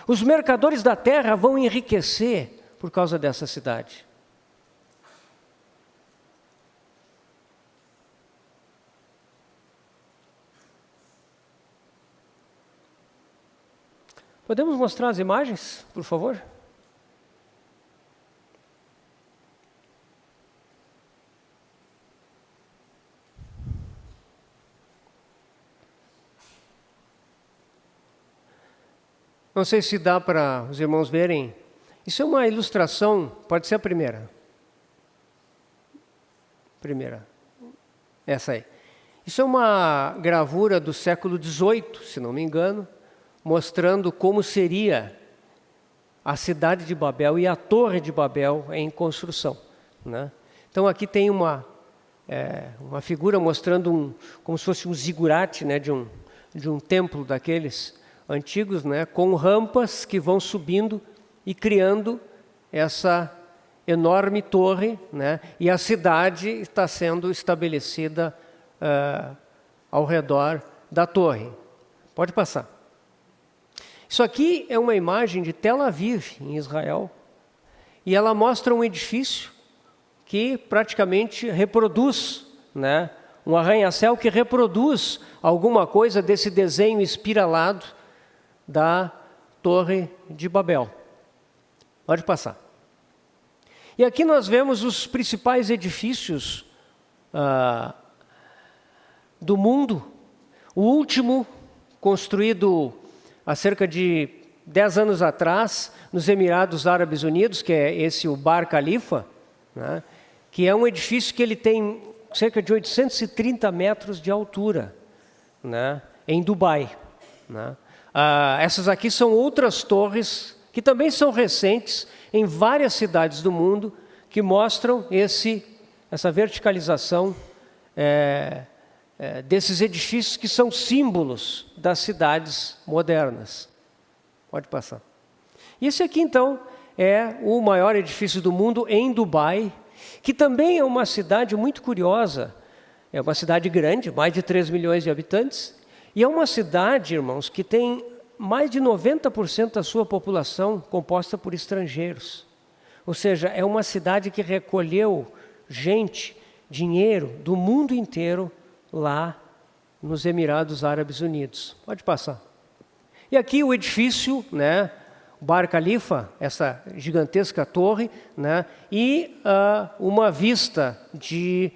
Os mercadores da terra vão enriquecer por causa dessa cidade. Podemos mostrar as imagens, por favor? Não sei se dá para os irmãos verem. Isso é uma ilustração, pode ser a primeira. Primeira. Essa aí. Isso é uma gravura do século XVIII, se não me engano, mostrando como seria a cidade de Babel e a torre de Babel em construção, né? Então aqui tem uma figura mostrando como se fosse um zigurate, né, de um templo daqueles antigos, né, com rampas que vão subindo e criando essa enorme torre, né, e a cidade está sendo estabelecida ao redor da torre. Pode passar. Isso aqui é uma imagem de Tel Aviv, em Israel, e ela mostra um edifício que praticamente reproduz, né, um arranha-céu que reproduz alguma coisa desse desenho espiralado da Torre de Babel. Pode passar. E aqui nós vemos os principais edifícios do mundo. O último, construído há cerca de 10 anos atrás, nos Emirados Árabes Unidos, que é esse o Burj Khalifa, né, que é um edifício que ele tem cerca de 830 metros de altura, né, em Dubai, né. Essas aqui são outras torres que também são recentes em várias cidades do mundo, que mostram essa verticalização desses edifícios que são símbolos das cidades modernas. Pode passar. E esse aqui, então, é o maior edifício do mundo em Dubai, que também é uma cidade muito curiosa. É uma cidade grande, mais de 3 milhões de habitantes, e é uma cidade, irmãos, que tem mais de 90% da sua população composta por estrangeiros. Ou seja, é uma cidade que recolheu gente, dinheiro do mundo inteiro lá nos Emirados Árabes Unidos. Pode passar. E aqui o edifício, né, Burj Khalifa, essa gigantesca torre, né, e uma vista de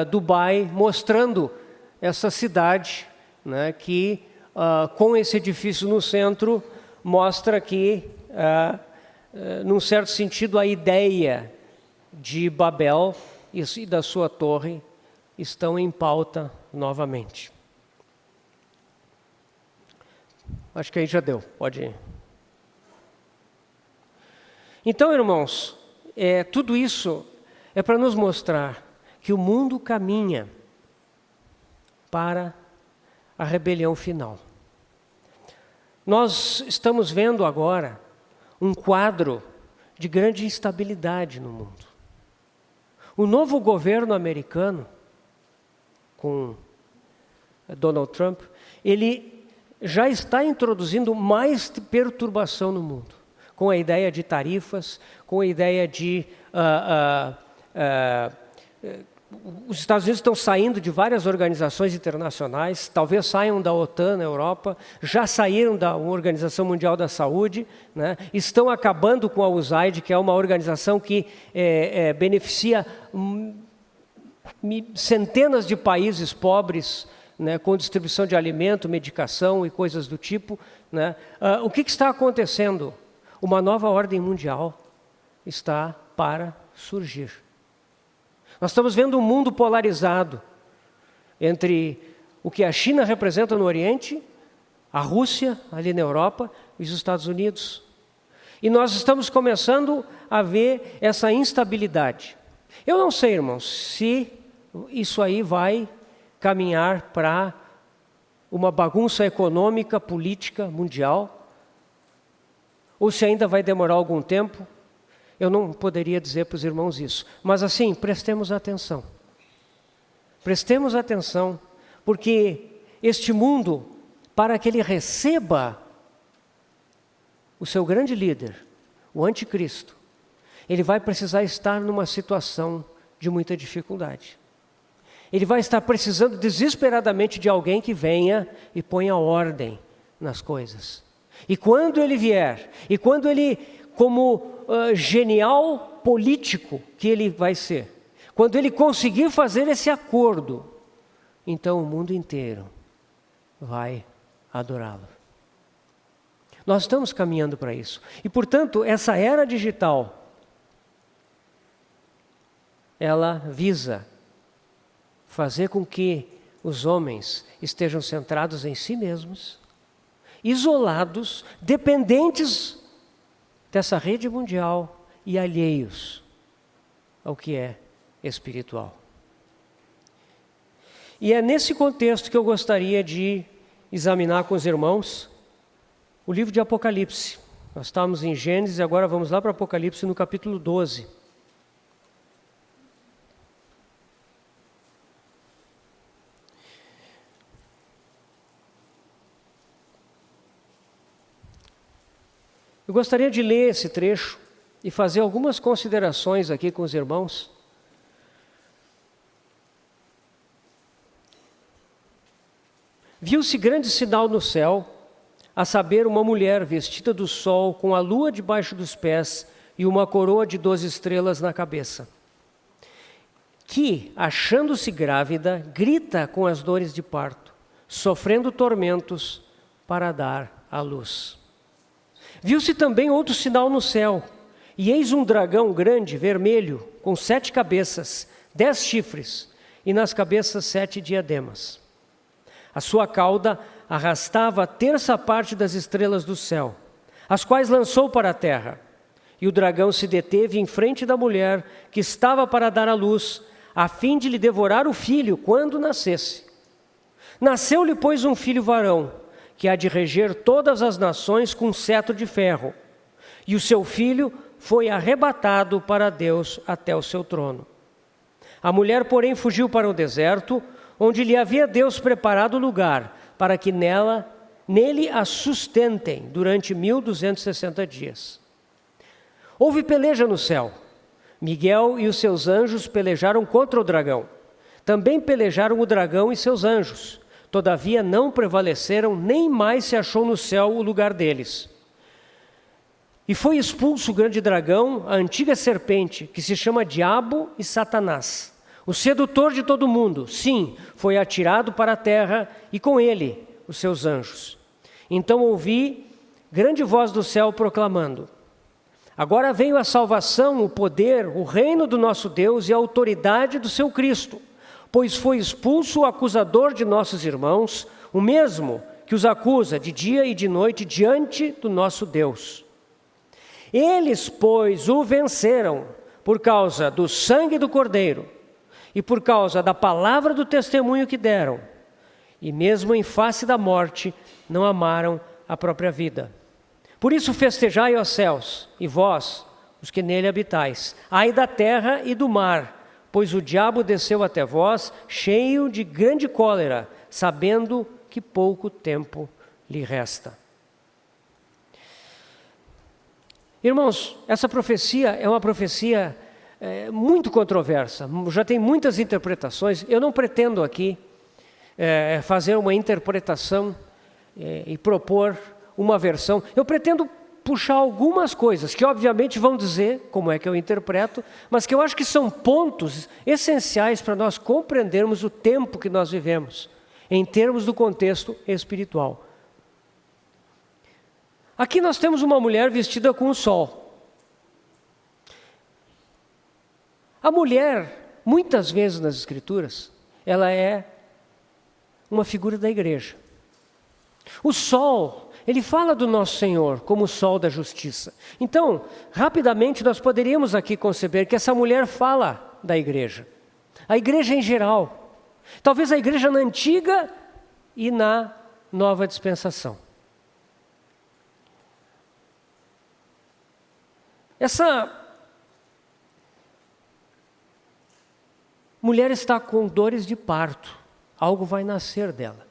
Dubai mostrando essa cidade, né, que com esse edifício no centro mostra que, num certo sentido, a ideia de Babel e da sua torre estão em pauta novamente. Acho que aí já deu, pode ir. Então, irmãos, tudo isso é para nos mostrar que o mundo caminha para a rebelião final. Nós estamos vendo agora um quadro de grande instabilidade no mundo. O novo governo americano, com Donald Trump, ele já está introduzindo mais perturbação no mundo, com a ideia de tarifas, com a ideia de... os Estados Unidos estão saindo de várias organizações internacionais, talvez saiam da OTAN na Europa, já saíram da Organização Mundial da Saúde, né? Estão acabando com a USAID, que é uma organização que beneficia centenas de países pobres, né, com distribuição de alimento, medicação e coisas do tipo, né? O que está acontecendo? Uma nova ordem mundial está para surgir. Nós estamos vendo um mundo polarizado entre o que a China representa no Oriente, a Rússia ali na Europa e os Estados Unidos. E nós estamos começando a ver essa instabilidade. Eu não sei, irmãos, se isso aí vai caminhar para uma bagunça econômica, política, mundial, ou se ainda vai demorar algum tempo. Eu não poderia dizer para os irmãos isso. Mas assim, prestemos atenção. Prestemos atenção, porque este mundo, para que ele receba o seu grande líder, o anticristo, ele vai precisar estar numa situação de muita dificuldade. Ele vai estar precisando desesperadamente de alguém que venha e ponha ordem nas coisas. E quando ele vier, e quando ele, como genial político que ele vai ser, quando ele conseguir fazer esse acordo, então o mundo inteiro vai adorá-lo. Nós estamos caminhando para isso. E, portanto, essa era digital, ela visa fazer com que os homens estejam centrados em si mesmos, isolados, dependentes dessa rede mundial e alheios ao que é espiritual. E é nesse contexto que eu gostaria de examinar com os irmãos o livro de Apocalipse. Nós estávamos em Gênesis e agora vamos lá para Apocalipse no capítulo 12. Eu gostaria de ler esse trecho e fazer algumas considerações aqui com os irmãos. Viu-se grande sinal no céu, a saber, uma mulher vestida do sol, com a lua debaixo dos pés e uma coroa de 12 estrelas na cabeça, que, achando-se grávida, grita com as dores de parto, sofrendo tormentos para dar à luz. Viu-se também outro sinal no céu, e eis um dragão grande, vermelho, com 7 cabeças, 10 chifres, e nas cabeças 7 diademas. A sua cauda arrastava a terça parte das estrelas do céu, as quais lançou para a terra. E o dragão se deteve em frente da mulher que estava para dar à luz, a fim de lhe devorar o filho quando nascesse. Nasceu-lhe, pois, um filho varão, que há de reger todas as nações com cetro de ferro. E o seu filho foi arrebatado para Deus até o seu trono. A mulher, porém, fugiu para o deserto, onde lhe havia Deus preparado lugar, para que nele a sustentem durante 1260 dias. Houve peleja no céu. Miguel e os seus anjos pelejaram contra o dragão. Também pelejaram o dragão e seus anjos. Todavia não prevaleceram, nem mais se achou no céu o lugar deles. E foi expulso o grande dragão, a antiga serpente, que se chama Diabo e Satanás, O sedutor de todo mundo, sim, foi atirado para a terra e com ele os seus anjos. Então ouvi grande voz do céu proclamando: agora veio a salvação, o poder, o reino do nosso Deus e a autoridade do seu Cristo, pois foi expulso o acusador de nossos irmãos, o mesmo que os acusa de dia e de noite diante do nosso Deus. Eles, pois, o venceram por causa do sangue do Cordeiro e por causa da palavra do testemunho que deram, e mesmo em face da morte não amaram a própria vida. Por isso festejai, ó céus, e vós, os que nele habitais, ai da terra e do mar, pois o diabo desceu até vós, cheio de grande cólera, sabendo que pouco tempo lhe resta. Irmãos, essa profecia é uma profecia muito controversa, já tem muitas interpretações. Eu não pretendo aqui fazer uma interpretação e propor uma versão. Eu pretendo puxar algumas coisas que obviamente vão dizer como é que eu interpreto, mas que eu acho que são pontos essenciais para nós compreendermos o tempo que nós vivemos, em termos do contexto espiritual. Aqui nós temos uma mulher vestida com o sol. A mulher, muitas vezes nas Escrituras, ela é uma figura da igreja. O sol, ele fala do nosso Senhor como o sol da justiça. Então, rapidamente nós poderíamos aqui conceber que essa mulher fala da igreja. A igreja em geral. Talvez a igreja na antiga e na nova dispensação. Essa mulher está com dores de parto. Algo vai nascer dela.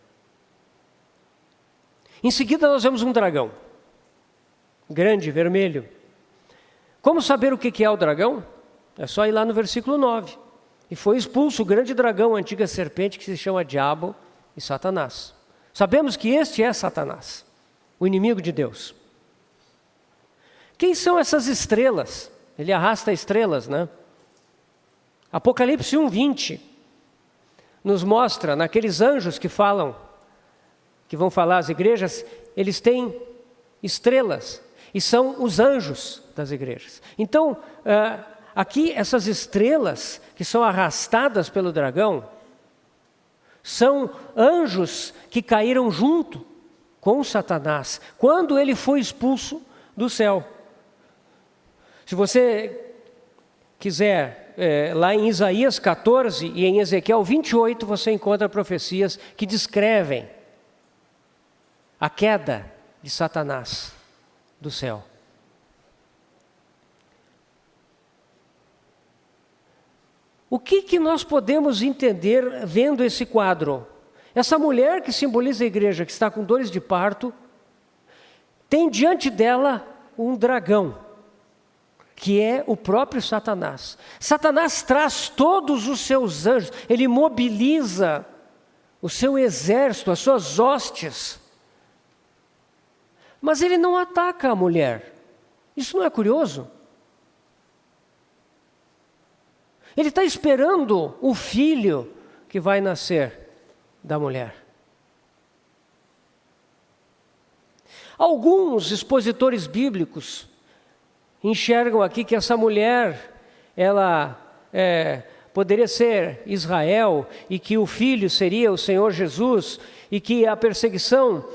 Em seguida nós vemos um dragão. Grande, vermelho. Como saber o que é o dragão? É só ir lá no versículo 9. E foi expulso o grande dragão, a antiga serpente que se chama Diabo e Satanás. Sabemos que este é Satanás, o inimigo de Deus. Quem são essas estrelas? Ele arrasta estrelas, né? Apocalipse 1:20 nos mostra, naqueles anjos que vão falar às igrejas, eles têm estrelas, e são os anjos das igrejas. Então, aqui essas estrelas que são arrastadas pelo dragão, são anjos que caíram junto com Satanás, quando ele foi expulso do céu. Se você quiser, lá em Isaías 14 e em Ezequiel 28, você encontra profecias que descrevem a queda de Satanás do céu. O que nós podemos entender vendo esse quadro? Essa mulher que simboliza a igreja, que está com dores de parto, tem diante dela um dragão, que é o próprio Satanás. Satanás traz todos os seus anjos, ele mobiliza o seu exército, as suas hostes. Mas ele não ataca a mulher. Isso não é curioso? Ele está esperando o filho que vai nascer da mulher. Alguns expositores bíblicos enxergam aqui que essa mulher, ela poderia ser Israel, e que o filho seria o Senhor Jesus, e que a perseguição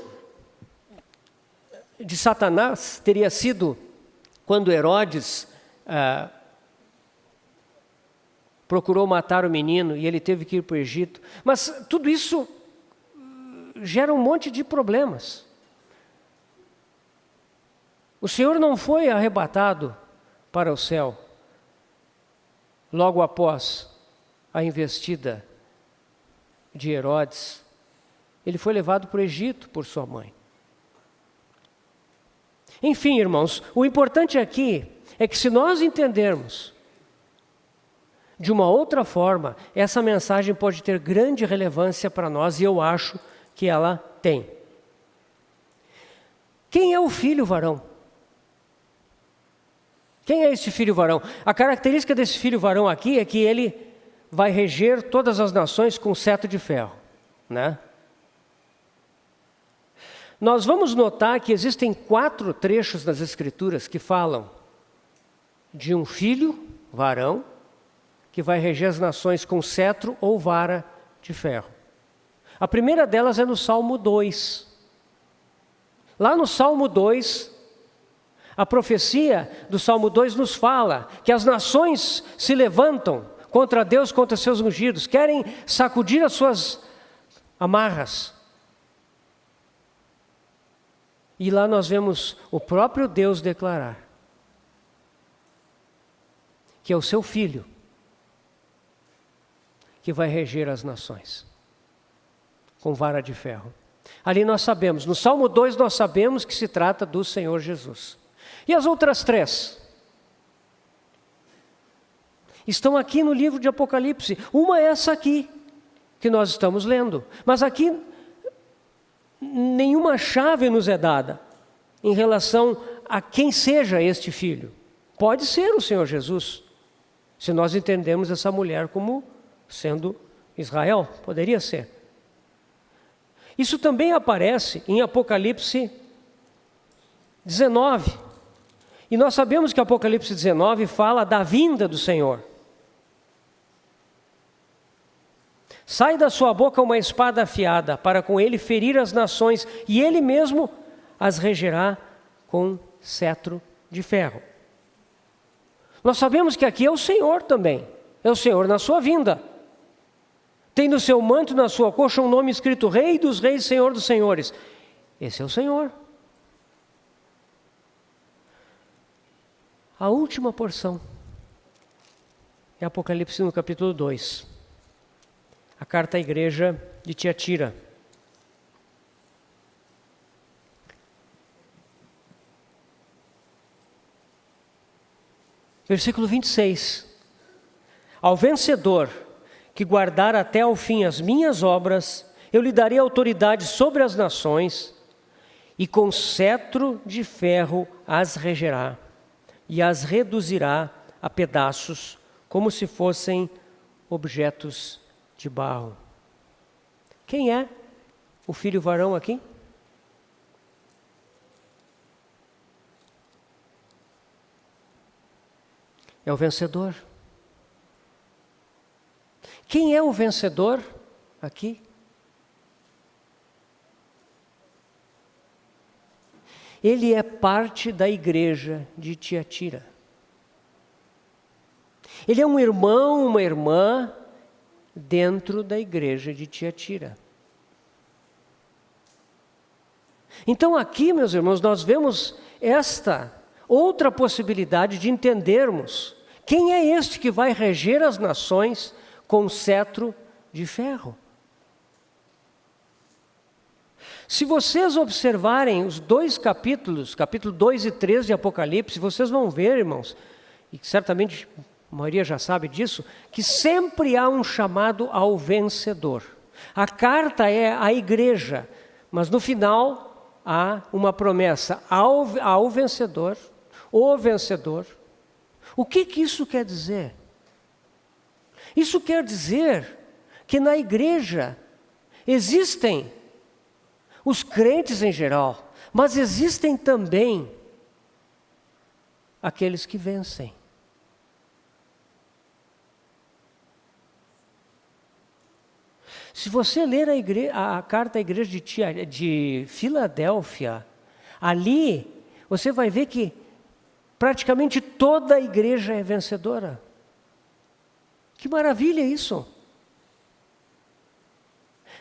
de Satanás teria sido quando Herodes procurou matar o menino e ele teve que ir para o Egito. Mas tudo isso gera um monte de problemas. O Senhor não foi arrebatado para o céu logo após a investida de Herodes. Ele foi levado para o Egito por sua mãe. Enfim, irmãos, o importante aqui é que, se nós entendermos de uma outra forma, essa mensagem pode ter grande relevância para nós, e eu acho que ela tem. Quem é o filho varão? Quem é esse filho varão? A característica desse filho varão aqui é que ele vai reger todas as nações com cetro de ferro, né? Nós vamos notar que existem 4 trechos das Escrituras que falam de um filho, varão, que vai reger as nações com cetro ou vara de ferro. A primeira delas é no Salmo 2. Lá no Salmo 2, a profecia do Salmo 2 nos fala que as nações se levantam contra Deus, contra seus ungidos, querem sacudir as suas amarras. E lá nós vemos o próprio Deus declarar que é o seu filho que vai reger as nações com vara de ferro. Ali nós sabemos, no Salmo 2 nós sabemos que se trata do Senhor Jesus. E as outras 3? Estão aqui no livro de Apocalipse. Uma é essa aqui, que nós estamos lendo. Mas aqui, nenhuma chave nos é dada em relação a quem seja este filho. Pode ser o Senhor Jesus, se nós entendemos essa mulher como sendo Israel, poderia ser. Isso também aparece em Apocalipse 19. E nós sabemos que Apocalipse 19 fala da vinda do Senhor. Sai da sua boca uma espada afiada, para com ele ferir as nações, e ele mesmo as regerá com cetro de ferro. Nós sabemos que aqui é o Senhor também, é o Senhor na sua vinda. Tem no seu manto e na sua coxa um nome escrito Rei dos Reis, Senhor dos Senhores. Esse é o Senhor. A última porção é Apocalipse no capítulo 2. A carta à igreja de Tiatira. Versículo 26. Ao vencedor que guardar até ao fim as minhas obras, eu lhe darei autoridade sobre as nações, e com cetro de ferro as regerá, e as reduzirá a pedaços, como se fossem objetos de barro. Quem é o filho varão aqui? É o vencedor. Quem é o vencedor aqui? Ele é parte da igreja de Tiatira. Ele é um irmão, uma irmã dentro da igreja de Tiatira. Então aqui, meus irmãos, nós vemos esta outra possibilidade de entendermos quem é este que vai reger as nações com cetro de ferro. Se vocês observarem os 2 capítulos, capítulo 2 e 3 de Apocalipse, vocês vão ver, irmãos, e certamente a maioria já sabe disso, que sempre há um chamado ao vencedor. A carta é à igreja, mas no final há uma promessa ao vencedor, o vencedor. O que isso quer dizer? Isso quer dizer que na igreja existem os crentes em geral, mas existem também aqueles que vencem. Se você ler a carta à igreja de Filadélfia, ali você vai ver que praticamente toda a igreja é vencedora. Que maravilha isso!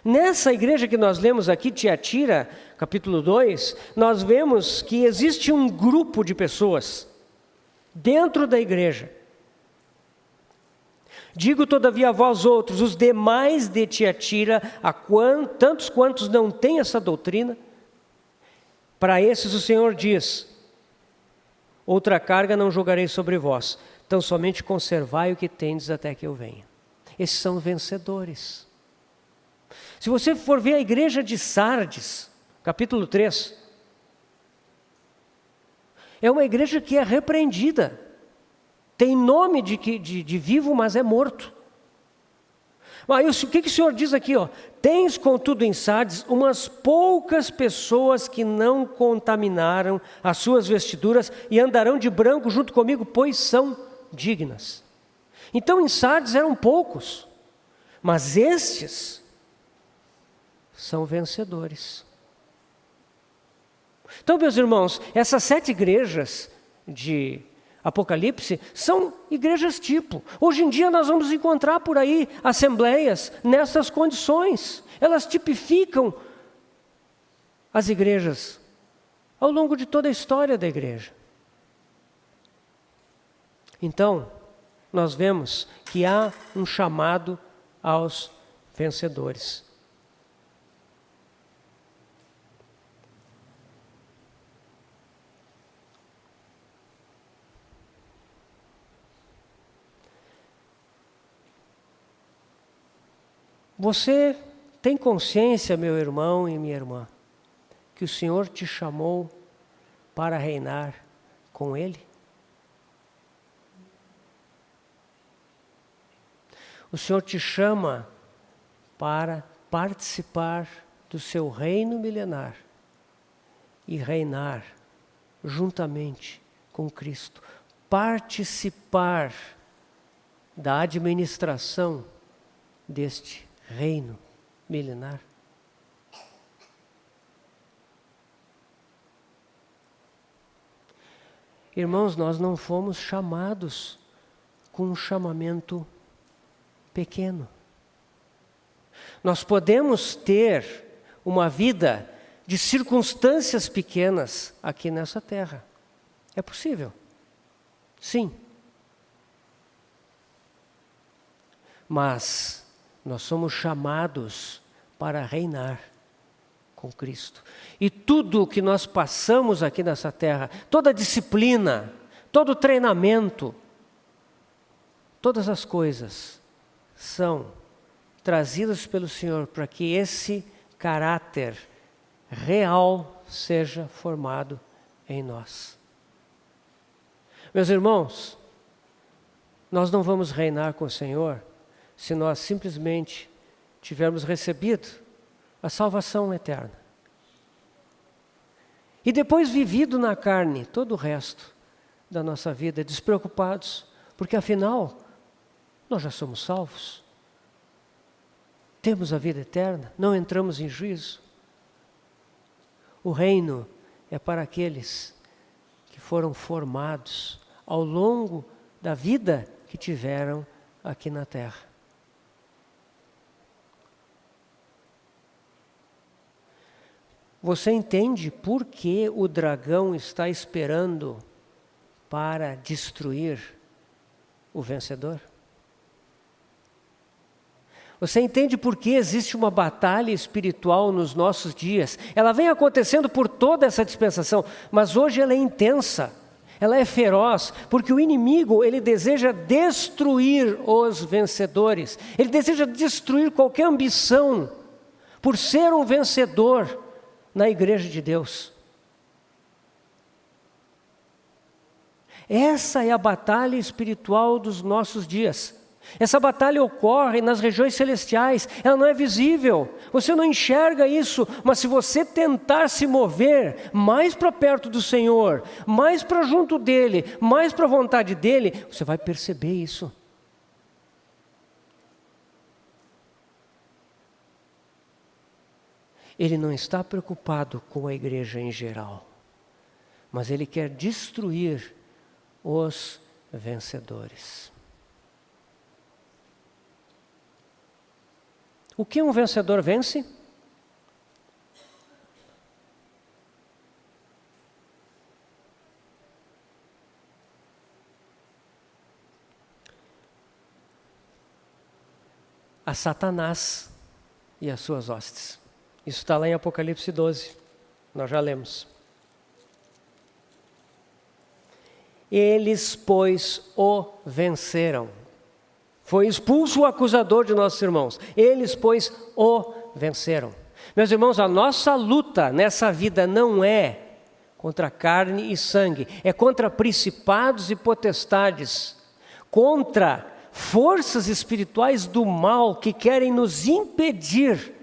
Nessa igreja que nós lemos aqui, Tiatira, capítulo 2, nós vemos que existe um grupo de pessoas dentro da igreja. Digo todavia a vós outros, os demais de Tiatira, tantos quantos não têm essa doutrina, para esses o Senhor diz: outra carga não jogarei sobre vós, tão somente conservai o que tendes até que eu venha. Esses são vencedores. Se você for ver a igreja de Sardes, capítulo 3, é uma igreja que é repreendida. Tem nome de vivo, mas é morto. Aí, o que o Senhor diz aqui? Tens, contudo, em Sardes umas poucas pessoas que não contaminaram as suas vestiduras e andarão de branco junto comigo, pois são dignas. Então, em Sardes eram poucos, mas estes são vencedores. Então, meus irmãos, essas 7 igrejas de Apocalipse são igrejas tipo. Hoje em dia nós vamos encontrar por aí assembleias nessas condições. Elas tipificam as igrejas ao longo de toda a história da igreja. Então, nós vemos que há um chamado aos vencedores. Você tem consciência, meu irmão e minha irmã, que o Senhor te chamou para reinar com Ele? O Senhor te chama para participar do seu reino milenar e reinar juntamente com Cristo. Participar da administração deste reino milenar. Irmãos, nós não fomos chamados com um chamamento pequeno. Nós podemos ter uma vida de circunstâncias pequenas aqui nessa terra. É possível. Sim. Mas nós somos chamados para reinar com Cristo. E tudo o que nós passamos aqui nessa terra, toda a disciplina, todo o treinamento, todas as coisas são trazidas pelo Senhor para que esse caráter real seja formado em nós. Meus irmãos, nós não vamos reinar com o Senhor se nós simplesmente tivermos recebido a salvação eterna. E depois vivido na carne todo o resto da nossa vida, despreocupados, porque afinal, nós já somos salvos. Temos a vida eterna, não entramos em juízo. O reino é para aqueles que foram formados ao longo da vida que tiveram aqui na terra. Você entende por que o dragão está esperando para destruir o vencedor? Você entende por que existe uma batalha espiritual nos nossos dias? Ela vem acontecendo por toda essa dispensação, mas hoje ela é intensa, ela é feroz, porque o inimigo, ele deseja destruir os vencedores, ele deseja destruir qualquer ambição por ser um vencedor na igreja de Deus. Essa é a batalha espiritual dos nossos dias. Essa batalha ocorre nas regiões celestiais, ela não é visível, você não enxerga isso, mas se você tentar se mover mais para perto do Senhor, mais para junto dEle, mais para a vontade dEle, você vai perceber isso. Ele não está preocupado com a igreja em geral, mas ele quer destruir os vencedores. O que um vencedor vence? A Satanás e as suas hostes. Isso está lá em Apocalipse 12, nós já lemos. Eles, pois, o venceram. Foi expulso o acusador de nossos irmãos. Eles, pois, o venceram. Meus irmãos, a nossa luta nessa vida não é contra carne e sangue, é contra principados e potestades, contra forças espirituais do mal que querem nos impedir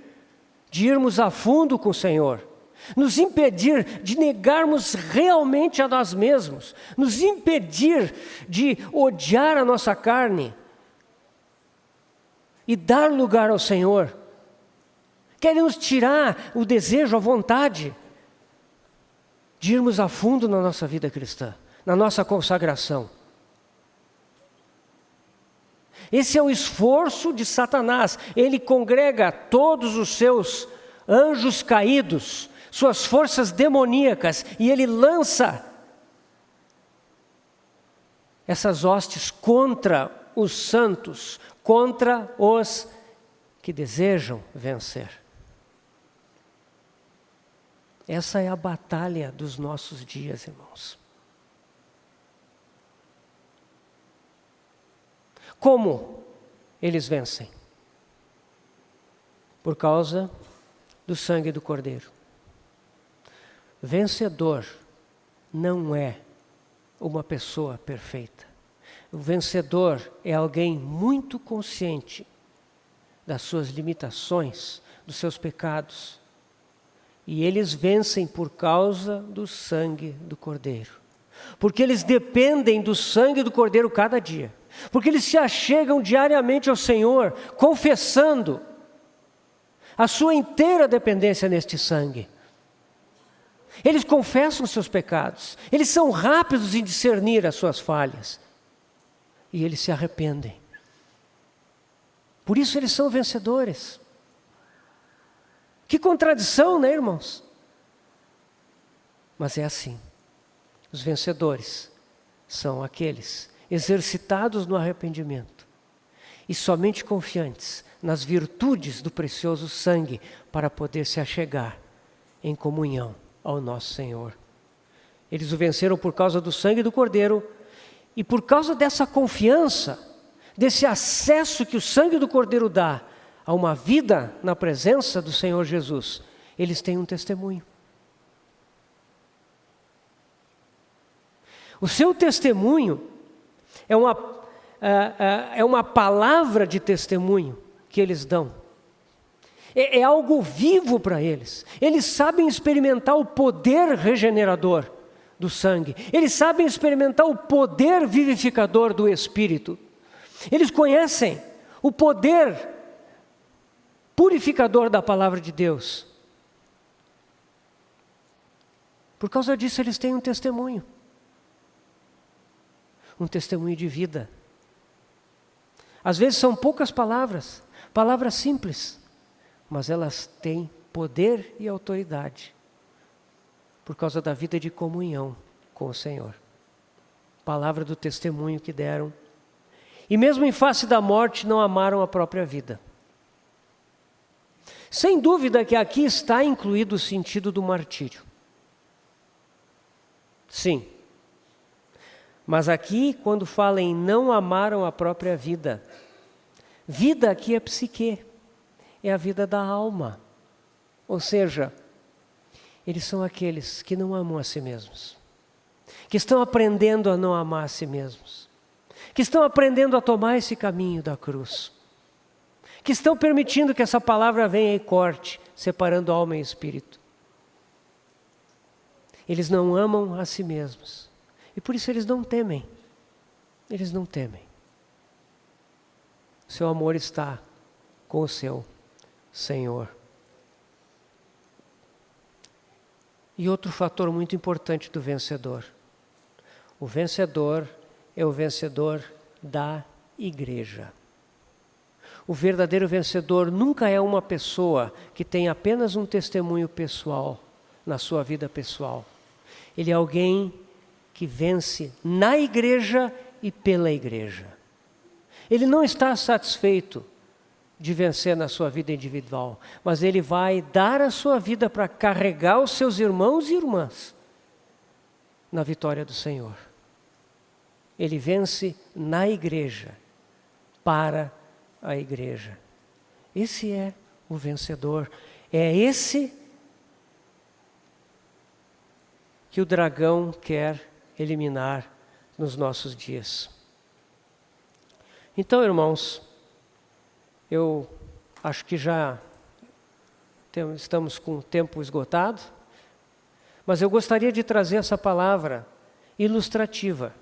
de irmos a fundo com o Senhor, nos impedir de negarmos realmente a nós mesmos, nos impedir de odiar a nossa carne e dar lugar ao Senhor. Querem nos tirar o desejo, a vontade de irmos a fundo na nossa vida cristã, na nossa consagração. Esse é o esforço de Satanás. Ele congrega todos os seus anjos caídos, suas forças demoníacas, e ele lança essas hostes contra os santos, contra os que desejam vencer. Essa é a batalha dos nossos dias, irmãos. Como eles vencem? Por causa do sangue do Cordeiro. Vencedor não é uma pessoa perfeita. O vencedor é alguém muito consciente das suas limitações, dos seus pecados. E eles vencem por causa do sangue do Cordeiro. Porque eles dependem do sangue do Cordeiro cada dia. Porque eles se achegam diariamente ao Senhor, confessando a sua inteira dependência neste sangue. Eles confessam os seus pecados. Eles são rápidos em discernir as suas falhas. E eles se arrependem. Por isso eles são vencedores. Que contradição, né, irmãos? Mas é assim. Os vencedores são aqueles exercitados no arrependimento e somente confiantes nas virtudes do precioso sangue para poder se achegar em comunhão ao nosso Senhor. Eles o venceram por causa do sangue do Cordeiro e por causa dessa confiança, desse acesso que o sangue do Cordeiro dá a uma vida na presença do Senhor Jesus, eles têm um testemunho. O seu testemunho é uma palavra de testemunho que eles dão. É algo vivo para eles. Eles sabem experimentar o poder regenerador do sangue. Eles sabem experimentar o poder vivificador do Espírito. Eles conhecem o poder purificador da palavra de Deus. Por causa disso, eles têm um testemunho. Um testemunho de vida. Às vezes são poucas palavras, palavras simples, mas elas têm poder e autoridade, por causa da vida de comunhão com o Senhor. Palavra do testemunho que deram. E mesmo em face da morte, não amaram a própria vida. Sem dúvida que aqui está incluído o sentido do martírio. Sim. Mas aqui, quando fala em não amaram a própria vida, vida aqui é psique, é a vida da alma. Ou seja, eles são aqueles que não amam a si mesmos, que estão aprendendo a não amar a si mesmos, que estão aprendendo a tomar esse caminho da cruz, que estão permitindo que essa palavra venha e corte, separando alma e espírito. Eles não amam a si mesmos. E por isso eles não temem. Eles não temem. Seu amor está com o seu Senhor. E outro fator muito importante do vencedor. O vencedor é o vencedor da igreja. O verdadeiro vencedor nunca é uma pessoa que tem apenas um testemunho pessoal, na sua vida pessoal. Ele é alguém que vence na igreja e pela igreja. Ele não está satisfeito de vencer na sua vida individual, mas ele vai dar a sua vida para carregar os seus irmãos e irmãs na vitória do Senhor. Ele vence na igreja, para a igreja. Esse é o vencedor. É esse que o dragão quer eliminar nos nossos dias. Então, irmãos, eu acho que já estamos com o tempo esgotado, mas eu gostaria de trazer essa palavra ilustrativa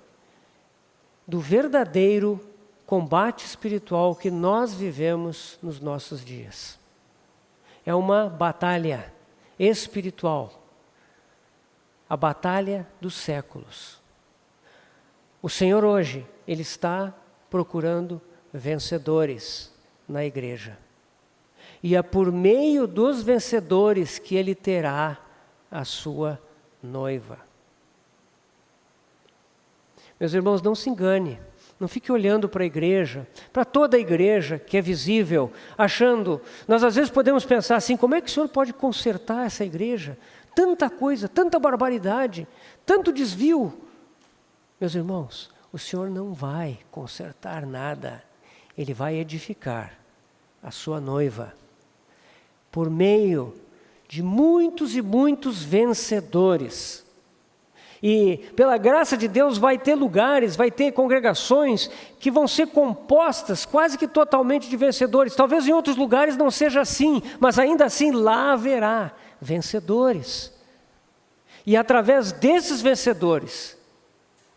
do verdadeiro combate espiritual que nós vivemos nos nossos dias. É uma batalha espiritual, a batalha dos séculos. O Senhor hoje, Ele está procurando vencedores na igreja. E é por meio dos vencedores que Ele terá a sua noiva. Meus irmãos, não se engane. Não fique olhando para a igreja, para toda a igreja que é visível, achando... Nós às vezes podemos pensar assim, como é que o Senhor pode consertar essa igreja? Tanta coisa, tanta barbaridade, tanto desvio. Meus irmãos, o Senhor não vai consertar nada. Ele vai edificar a sua noiva por meio de muitos e muitos vencedores. E pela graça de Deus vai ter lugares, vai ter congregações que vão ser compostas quase que totalmente de vencedores. Talvez em outros lugares não seja assim, mas ainda assim lá haverá vencedores. E através desses vencedores,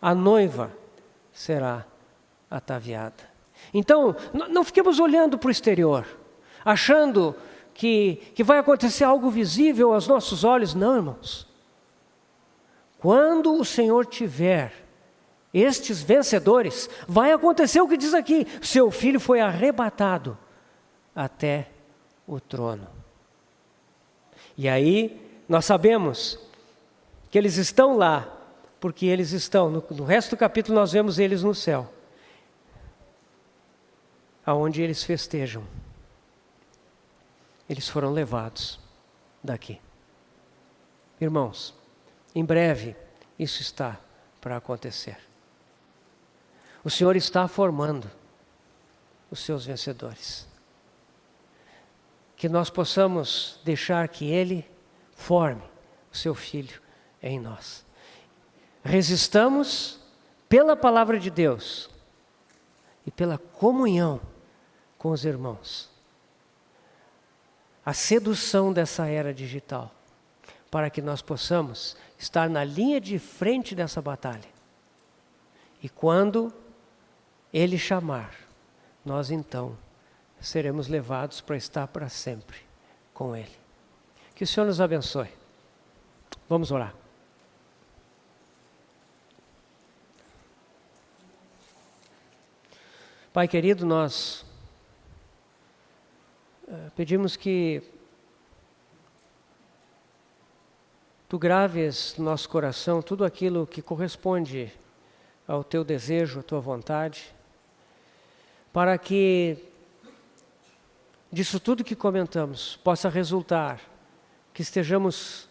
a noiva será ataviada. Então, não fiquemos olhando para o exterior, achando que vai acontecer algo visível aos nossos olhos. Não, irmãos. Quando o Senhor tiver estes vencedores, vai acontecer o que diz aqui: seu filho foi arrebatado até o trono. E aí nós sabemos que eles estão lá, porque eles estão, no resto do capítulo nós vemos eles no céu, aonde eles festejam. Eles foram levados daqui. Irmãos, em breve, isso está para acontecer. O Senhor está formando os seus vencedores. Que nós possamos deixar que Ele forme o seu Filho em nós. Resistamos pela palavra de Deus e pela comunhão com os irmãos a sedução dessa era digital, para que nós possamos estar na linha de frente dessa batalha. E quando Ele chamar, nós então seremos levados para estar para sempre com Ele. Que o Senhor nos abençoe. Vamos orar. Pai querido, nós pedimos que Tu graves no nosso coração tudo aquilo que corresponde ao Teu desejo, à Tua vontade, para que disso tudo que comentamos possa resultar que estejamos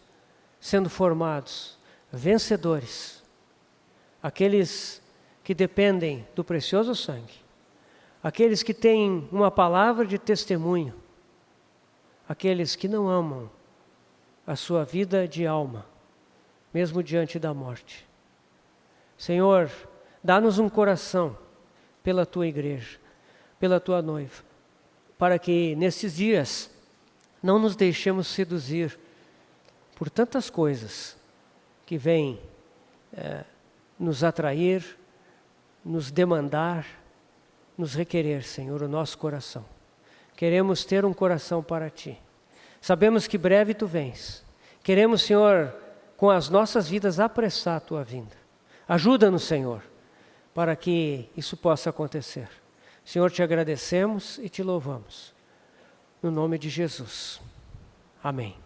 sendo formados vencedores, aqueles que dependem do precioso sangue, aqueles que têm uma palavra de testemunho, aqueles que não amam a sua vida de alma, mesmo diante da morte. Senhor, dá-nos um coração pela Tua igreja, pela Tua noiva, para que nesses dias não nos deixemos seduzir por tantas coisas que vêm nos atrair, nos demandar, nos requerer, Senhor, o nosso coração. Queremos ter um coração para Ti. Sabemos que breve Tu vens. Queremos, Senhor, com as nossas vidas apressar a Tua vinda. Ajuda-nos, Senhor, para que isso possa acontecer. Senhor, Te agradecemos e Te louvamos. No nome de Jesus. Amém.